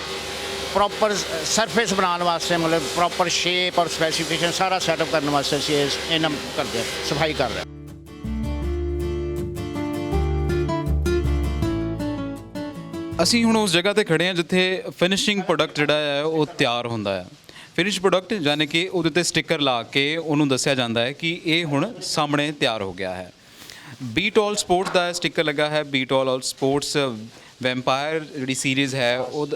ਪ੍ਰੋਪਰ ਸਰਫੇਸ ਬਣਾਉਣ ਵਾਸਤੇ, ਮਤਲਬ ਪ੍ਰੋਪਰ ਸ਼ੇਪ ਔਰ ਸਪੈਸੀਫਿਕੇਸ਼ਨ ਸਾਰਾ ਸੈਟਅਪ ਕਰਨ ਵਾਸਤੇ ਅਸੀਂ ਇਹਨਾਂ ਕਰਦੇ ਹਾਂ, ਸਫਾਈ ਕਰ ਰਹੇ ਹਾਂ। ਅਸੀਂ ਹੁਣ ਉਸ ਜਗ੍ਹਾ ਤੇ ਖੜੇ ਹਾਂ ਜਿੱਥੇ ਫਿਨਿਸ਼ਿੰਗ ਪ੍ਰੋਡਕਟ ਜਿਹੜਾ ਹੈ ਉਹ ਤਿਆਰ ਹੁੰਦਾ ਹੈ। ਫਿਨਿਸ਼ ਪ੍ਰੋਡਕਟ ਯਾਨੀ ਕਿ ਉਹਦੇ ਤੇ ਸਟicker ਲਾ ਕੇ ਉਹਨੂੰ ਦੱਸਿਆ ਜਾਂਦਾ ਹੈ ਕਿ ਇਹ ਹੁਣ ਸਾਹਮਣੇ ਤਿਆਰ ਹੋ ਗਿਆ ਹੈ। ਬੀਟ ਆਲ ਸਪੋਰਟਸ ਦਾ ਸਟicker ਲੱਗਾ ਹੈ। ਬੀਟ ਆਲ ਸਪੋਰਟਸ ਵੈਂਪਾਇਰ ਜਿਹੜੀ ਸੀਰੀਜ਼ ਹੈ ਉਹ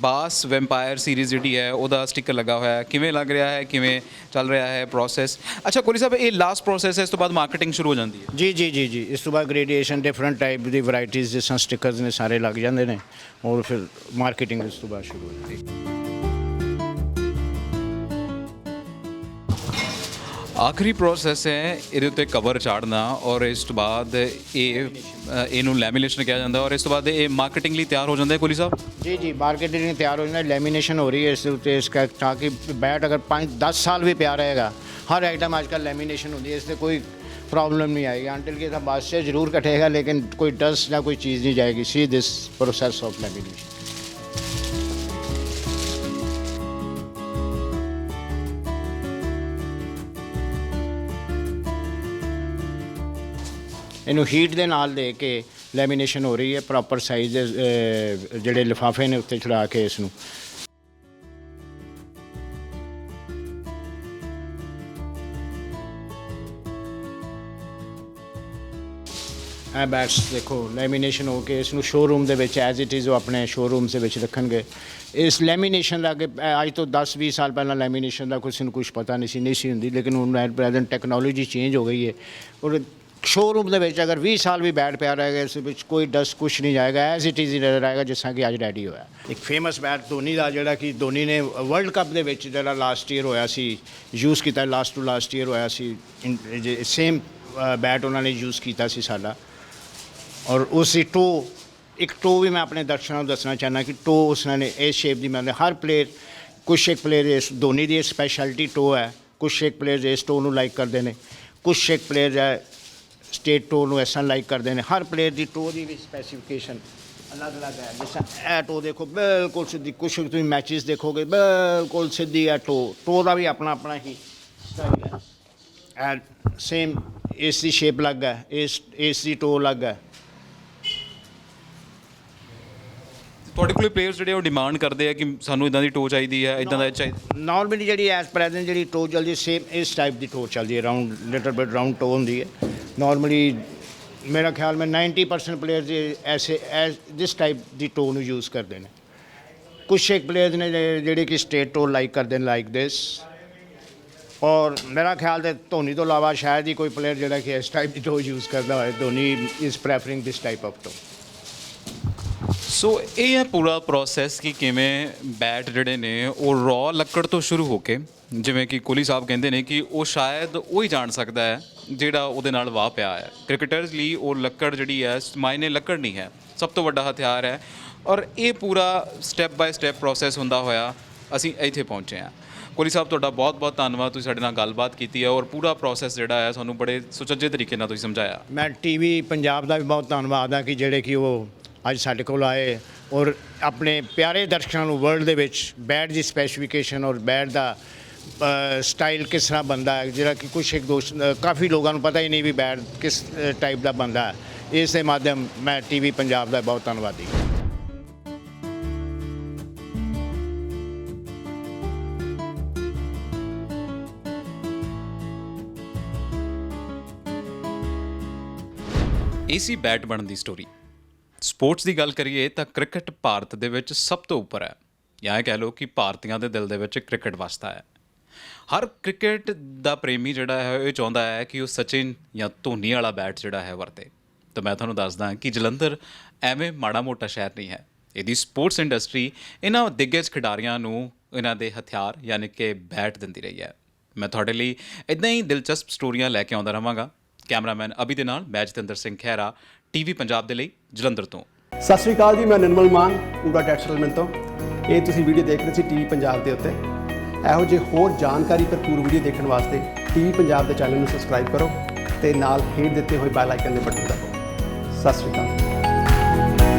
ਬਾਸ ਵੈਂਪਾਇਰ ਸੀਰੀਜ਼ ਜਿਹੜੀ ਹੈ ਉਹਦਾ ਸਟicker ਲੱਗਾ ਹੋਇਆ ਹੈ। ਕਿਵੇਂ ਲੱਗ ਰਿਹਾ ਹੈ, ਕਿਵੇਂ ਚੱਲ ਰਿਹਾ ਹੈ ਪ੍ਰੋਸੈਸ? ਅੱਛਾ ਕੋਹਲੀ ਸਾਹਿਬ, ਇਹ ਲਾਸਟ ਪ੍ਰੋਸੈਸ ਹੈ, ਇਸ ਤੋਂ ਬਾਅਦ ਮਾਰਕੀਟਿੰਗ ਸ਼ੁਰੂ ਹੋ ਜਾਂਦੀ ਹੈ? ਜੀ ਜੀ ਜੀ ਜੀ ਇਸ ਤੋਂ ਬਾਅਦ ਗ੍ਰੇਡੀਏਸ਼ਨ ਡਿਫਰੈਂਟ ਟਾਈਪ ਦੀ ਵੈਰਾਈਟੀਜ਼ ਜਿਸ ਤਰ੍ਹਾਂ ਸਟickers ਨੇ ਸਾਰੇ ਲੱਗ ਜਾਂਦੇ ਨੇ ਔਰ ਫਿਰ ਮਾਰਕੀਟਿੰਗ ਇਸ ਤੋਂ ਬਾਅਦ ਸ਼ੁਰੂ ਹੋ ਜਾਂਦੀ ਹੈ। ਆਖਰੀ ਪ੍ਰੋਸੈਸ ਹੈ ਇਹਦੇ ਉੱਤੇ ਕਵਰ ਚਾੜਨਾ ਔਰ ਇਸ ਤੋਂ ਬਾਅਦ ਇਹਨੂੰ ਲੈਮੀਨੇਸ਼ਨ ਕਿਹਾ ਜਾਂਦਾ ਔਰ ਇਸ ਤੋਂ ਬਾਅਦ ਇਹ ਮਾਰਕੀਟਿੰਗ ਲਈ ਤਿਆਰ ਹੋ ਜਾਂਦਾ ਹੈ ਕੋਹਲੀ ਸਾਹਿਬ? जी जी मार्केटिंग तैयार हो जाना, लेमिनेशन हो रही है इस उत्ते इसका, ताकि बैट अगर 5-10 साल भी प्यार रहेगा। हर आइटम आजकल लेमिनेशन होती है, इससे कोई प्रॉब्लम नहीं आएगी। अंटिल के साथ बादशाह जरूर कटेगा लेकिन कोई डस्ट या कोई चीज़ नहीं जाएगी। See this process of lamination. ਇਹਨੂੰ ਹੀਟ ਦੇ ਨਾਲ ਦੇ ਕੇ ਲੈਮੀਨੇਸ਼ਨ ਹੋ ਰਹੀ ਹੈ। ਪ੍ਰੋਪਰ ਸਾਈਜ਼ ਦੇ ਜਿਹੜੇ ਲਿਫਾਫੇ ਨੇ ਉੱਤੇ ਚੜਾ ਕੇ ਇਸ ਨੂੰ ਇਹ ਬੈਟਸ ਦੇਖੋ ਲੈਮੀਨੇਸ਼ਨ ਹੋ ਕੇ ਇਸ ਨੂੰ ਸ਼ੋਰੂਮ ਦੇ ਵਿੱਚ ਐਜ਼ ਇਟ ਇਜ਼ ਉਹ ਆਪਣੇ ਸ਼ੋਰੂਮਸ ਦੇ ਵਿੱਚ ਰੱਖਣਗੇ। ਇਸ ਲੈਮੀਨੇਸ਼ਨ ਦਾ ਅੱਗੇ ਅੱਜ ਤੋਂ 10-20 ਸਾਲ ਪਹਿਲਾਂ ਲੈਮੀਨੇਸ਼ਨ ਦਾ ਕਿਸੇ ਨੂੰ ਕੁਛ ਪਤਾ ਨਹੀਂ ਸੀ ਹੁੰਦੀ, ਲੇਕਿਨ ਹੁਣ ਐਟ ਪ੍ਰੈਜ਼ੈਂਟ ਟੈਕਨੋਲੋਜੀ ਚੇਂਜ ਹੋ ਗਈ ਹੈ ਔਰ ਸ਼ੋਰੂਮ ਦੇ ਵਿੱਚ ਅਗਰ 20 ਸਾਲ ਵੀ ਬੈਟ ਪਿਆ ਰਹੇਗਾ ਇਸ ਵਿੱਚ ਕੋਈ ਡਸਟ ਕੁਛ ਨਹੀਂ ਜਾਏਗਾ, ਐਜ਼ ਇਟ ਇਜ਼ ਹੀ ਨਜ਼ਰ ਆਏਗਾ ਜਿਸ ਤਰ੍ਹਾਂ ਕਿ ਅੱਜ ਰੈਡੀ ਹੋਇਆ। ਇੱਕ ਫੇਮਸ ਬੈਟ ਧੋਨੀ ਦਾ, ਜਿਹੜਾ ਕਿ ਧੋਨੀ ਨੇ ਵਰਲਡ ਕੱਪ ਦੇ ਵਿੱਚ ਜਿਹੜਾ ਲਾਸਟ ਈਅਰ ਹੋਇਆ ਸੀ ਯੂਜ਼ ਕੀਤਾ, ਲਾਸਟ ਈਅਰ ਹੋਇਆ ਸੀ, ਸੇਮ ਬੈਟ ਉਹਨਾਂ ਨੇ ਯੂਜ਼ ਕੀਤਾ ਸੀ ਸਾਡਾ। ਔਰ ਉਸ ਦੀ ਇੱਕ ਟੋ ਵੀ ਮੈਂ ਆਪਣੇ ਦਰਸ਼ਕਾਂ ਨੂੰ ਦੱਸਣਾ ਚਾਹੁੰਦਾ ਕਿ ਟੋ ਉਸ ਨੇ ਇਸ ਸ਼ੇਪ ਦੀ, ਮਤਲਬ ਹਰ ਪਲੇਅਰ ਕੁਛ ਇੱਕ ਪਲੇਅਰ ਇਸ ਧੋਨੀ ਦੀ ਸਪੈਸ਼ਲਿਟੀ ਟੋ ਹੈ, ਕੁਛ ਇੱਕ ਪਲੇਅਰ ਇਸ ਟੋ ਨੂੰ ਲਾਈਕ ਕਰਦੇ ਨੇ, ਕੁਛ ਇੱਕ ਪਲੇਅਰ ਹੈ ਸਟੇਟ ਟੋ ਨੂੰ ਇਸ ਤਰ੍ਹਾਂ ਲਾਈਕ ਕਰਦੇ ਨੇ। ਹਰ player the to the we specification ਅਲੱਗ ਹੈ। ਜਿਸ ਤਰ੍ਹਾਂ ਇਹ ਟੋ ਦੇਖੋ ਬਿਲਕੁਲ ਸਿੱਧੀ, ਕੁਛ ਤੁਸੀਂ ਮੈਚਿਸ ਦੇਖੋਗੇ ਬਿਲਕੁਲ ਸਿੱਧੀ ਹੈ ਟੋ ਦਾ ਵੀ ਆਪਣਾ ਹੀ ਸਟਾਈਲ ਹੈ। ਐ ਸੇਮ ਇਸ ਦੀ ਸ਼ੇਪ ਅਲੱਗ ਹੈ, ਇਸ ਦੀ ਟੋ ਅਲੱਗ ਹੈ। ਤੁਹਾਡੇ ਕੋਲ ਪਲੇਅਰਸ ਜਿਹੜੇ ਉਹ ਡਿਮਾਂਡ ਕਰਦੇ ਆ ਕਿ ਸਾਨੂੰ ਇਦਾਂ ਦੀ ਟੋ ਚਾਹੀਦੀ ਹੈ, ਇਦਾਂ ਦਾ ਚਾਹੀਦਾ? ਨਾਰਮਲੀ ਜਿਹੜੀ ਐਜ਼ ਪ੍ਰੈਜ਼ੈਂਟ ਜਿਹੜੀ ਟੋ ਚੱਲਦੀ ਸੇਮ ਇਸ ਟਾਈਪ ਦੀ ਟੋ ਚੱਲਦੀ ਹੈ, round little bit round to ਹੁੰਦੀ ਹੈ। ਨਾਰਮਲੀ ਮੇਰਾ ਖਿਆਲ ਮੈਂ 90% ਪਲੇਅਰਸ ਐਸੇ ਦਿਸ ਟਾਈਪ ਦੀ ਟੋ ਨੂੰ ਯੂਜ਼ ਕਰਦੇ ਨੇ। ਕੁਛ ਇੱਕ ਪਲੇਅਰਸ ਨੇ ਜਿਹੜੇ ਕਿ ਸਟੇਟ ਟੋ ਲਾਈਕ ਕਰਦੇ ਨੇ ਲਾਈਕ ਦਿਸ। ਔਰ ਮੇਰਾ ਖਿਆਲ ਤੇ ਧੋਨੀ ਤੋਂ ਇਲਾਵਾ ਸ਼ਾਇਦ ਹੀ ਕੋਈ ਪਲੇਅਰ ਜਿਹੜਾ ਕਿ ਇਸ ਟਾਈਪ ਦੀ ਟੋ ਯੂਜ਼ ਕਰਦਾ ਹੋਏ। Dhoni is preferring this type of toe. So ਇਹ ਹੈ ਪੂਰਾ ਪ੍ਰੋਸੈਸ ਕਿ ਕਿਵੇਂ ਬੈਟ ਜਿਹੜੇ ਨੇ ਉਹ ਰॉ ਲੱਕੜ ਤੋਂ ਸ਼ੁਰੂ ਹੋ ਕੇ, ਜਿਵੇਂ ਕਿ ਕੋਹਲੀ ਸਾਹਿਬ ਕਹਿੰਦੇ ਨੇ ਕਿ ਉਹ ਸ਼ਾਇਦ ਉਹ ਹੀ ਜਾਣ ਸਕਦਾ ਹੈ ਜਿਹੜਾ ਉਹਦੇ ਨਾਲ ਵਾਹ ਪਿਆ ਹੈ। ਕ੍ਰਿਕਟਰਸ ਲਈ ਉਹ ਲੱਕੜ ਜਿਹੜੀ ਹੈ ਮਾਇਨੇ ਲੱਕੜ ਨਹੀਂ ਹੈ, ਸਭ ਤੋਂ ਵੱਡਾ ਹਥਿਆਰ ਹੈ। ਔਰ ਇਹ ਪੂਰਾ ਸਟੈਪ ਬਾਏ ਸਟੈਪ ਪ੍ਰੋਸੈਸ ਹੁੰਦਾ ਹੋਇਆ ਅਸੀਂ ਇੱਥੇ ਪਹੁੰਚੇ ਹਾਂ। ਕੋਹਲੀ ਸਾਹਿਬ ਤੁਹਾਡਾ ਬਹੁਤ ਬਹੁਤ ਧੰਨਵਾਦ, ਤੁਸੀਂ ਸਾਡੇ ਨਾਲ ਗੱਲਬਾਤ ਕੀਤੀ ਹੈ ਔਰ ਪੂਰਾ ਪ੍ਰੋਸੈਸ ਜਿਹੜਾ ਹੈ ਸਾਨੂੰ ਬੜੇ ਸੁਚੱਜੇ ਤਰੀਕੇ ਨਾਲ ਤੁਸੀਂ ਸਮਝਾਇਆ। ਮੈਂ ਟੀਵੀ ਪੰਜਾਬ ਦਾ ਵੀ ਬਹੁਤ ਧੰਨਵਾਦ ਹਾਂ ਕਿ ਜਿਹੜੇ ਕਿ ਉਹ ਅੱਜ ਸਾਡੇ ਕੋਲ ਆਏ ਔਰ ਆਪਣੇ ਪਿਆਰੇ ਦਰਸ਼ਕਾਂ ਨੂੰ ਵਰਲਡ ਦੇ ਵਿੱਚ ਬੈਟ ਦੀ ਸਪੈਸੀਫਿਕੇਸ਼ਨ ਔਰ ਬੈਟ ਦਾ ਸਟਾਈਲ ਕਿਸ ਤਰ੍ਹਾਂ ਬਣਦਾ ਹੈ, ਜਿਹੜਾ ਕਿ ਕੁਛ ਇੱਕ ਦੋ ਕਾਫੀ ਲੋਕਾਂ ਨੂੰ ਪਤਾ ਹੀ ਨਹੀਂ ਵੀ ਬੈਟ ਕਿਸ ਟਾਈਪ ਦਾ ਬਣਦਾ ਹੈ। ਇਸ ਦੇ ਮਾਧਿਅਮ ਮੈਂ ਟੀਵੀ ਪੰਜਾਬ ਦਾ ਬਹੁਤ ਧੰਨਵਾਦੀ ਹਾਂ। ਏਸੀ ਬੈਟ ਬਣਨ ਦੀ ਸਟੋਰੀ। ਸਪੋਰਟਸ ਦੀ ਗੱਲ ਕਰੀਏ ਤਾਂ ਕ੍ਰਿਕਟ ਭਾਰਤ ਦੇ ਵਿੱਚ ਸਭ ਤੋਂ ਉੱਪਰ ਹੈ, ਜਾਂ ਇਹ ਕਹਿ ਲਓ ਕਿ ਭਾਰਤੀਆਂ ਦੇ ਦਿਲ ਦੇ ਵਿੱਚ ਕ੍ਰਿਕਟ ਵਸਦਾ ਹੈ। ਹਰ ਕ੍ਰਿਕਟ ਦਾ ਪ੍ਰੇਮੀ ਜਿਹੜਾ ਹੈ ਇਹ ਚਾਹੁੰਦਾ ਹੈ ਕਿ ਉਹ ਸਚਿਨ ਜਾਂ ਧੋਨੀ ਵਾਲਾ ਬੈਟ ਜਿਹੜਾ ਹੈ ਵਰਤੇ। ਤਾਂ ਮੈਂ ਤੁਹਾਨੂੰ ਦੱਸਦਾ ਕਿ ਜਲੰਧਰ ਐਵੇਂ ਮਾੜਾ ਮੋਟਾ ਸ਼ਹਿਰ ਨਹੀਂ ਹੈ। ਇਹਦੀ ਸਪੋਰਟਸ ਇੰਡਸਟਰੀ ਇਹਨਾਂ ਦਿੱਗਜ ਖਿਡਾਰੀਆਂ ਨੂੰ ਇਹਨਾਂ ਦੇ ਹਥਿਆਰ ਯਾਨੀ ਕਿ ਬੈਟ ਦਿੰਦੀ ਰਹੀ ਹੈ। ਮੈਂ ਤੁਹਾਡੇ ਲਈ ਇੱਦਾਂ ਹੀ ਦਿਲਚਸਪ ਸਟੋਰੀਆਂ ਲੈ ਕੇ ਆਉਂਦਾ ਰਹਾਂਗਾ। ਕੈਮਰਾਮੈਨ ਅਭੀ ਦੇ ਨਾਲ ਮੈਂ ਜਤਿੰਦਰ ਸਿੰਘ ਖਹਿਰਾ, ਟੀਵੀ ਪੰਜਾਬ ਦੇ ਲਈ ਜਲੰਧਰ ਤੋਂ। ਸਤਿ ਸ਼੍ਰੀ ਅਕਾਲ ਜੀ, ਮੈਂ ਨਿਰਮਲ ਮਾਨ ਪੂਰਾ ਟੈਕਸ ਸੈਟਲਮੈਂਟ ਤੋਂ। ਇਹ ਤੁਸੀਂ ਵੀਡੀਓ ਦੇਖ ਰਹੇ ਸੀ ਟੀਵੀ ਪੰਜਾਬ ਦੇ ਉੱਤੇ। ਇਹੋ ਜਿਹੇ ਹੋਰ ਜਾਣਕਾਰੀ ਭਰਪੂਰ ਵੀਡੀਓ ਦੇਖਣ ਵਾਸਤੇ ਟੀਵੀ ਪੰਜਾਬ ਦੇ ਚੈਨਲ ਨੂੰ ਸਬਸਕ੍ਰਾਈਬ ਕਰੋ ਤੇ ਨਾਲ ਹੇਠ ਦਿੱਤੇ ਹੋਏ ਬੈਲ ਆਈਕਨ ਦੇ ਬਟਨ ਦਬਾਓ। ਸਤਿ ਸ਼੍ਰੀ ਅਕਾਲ।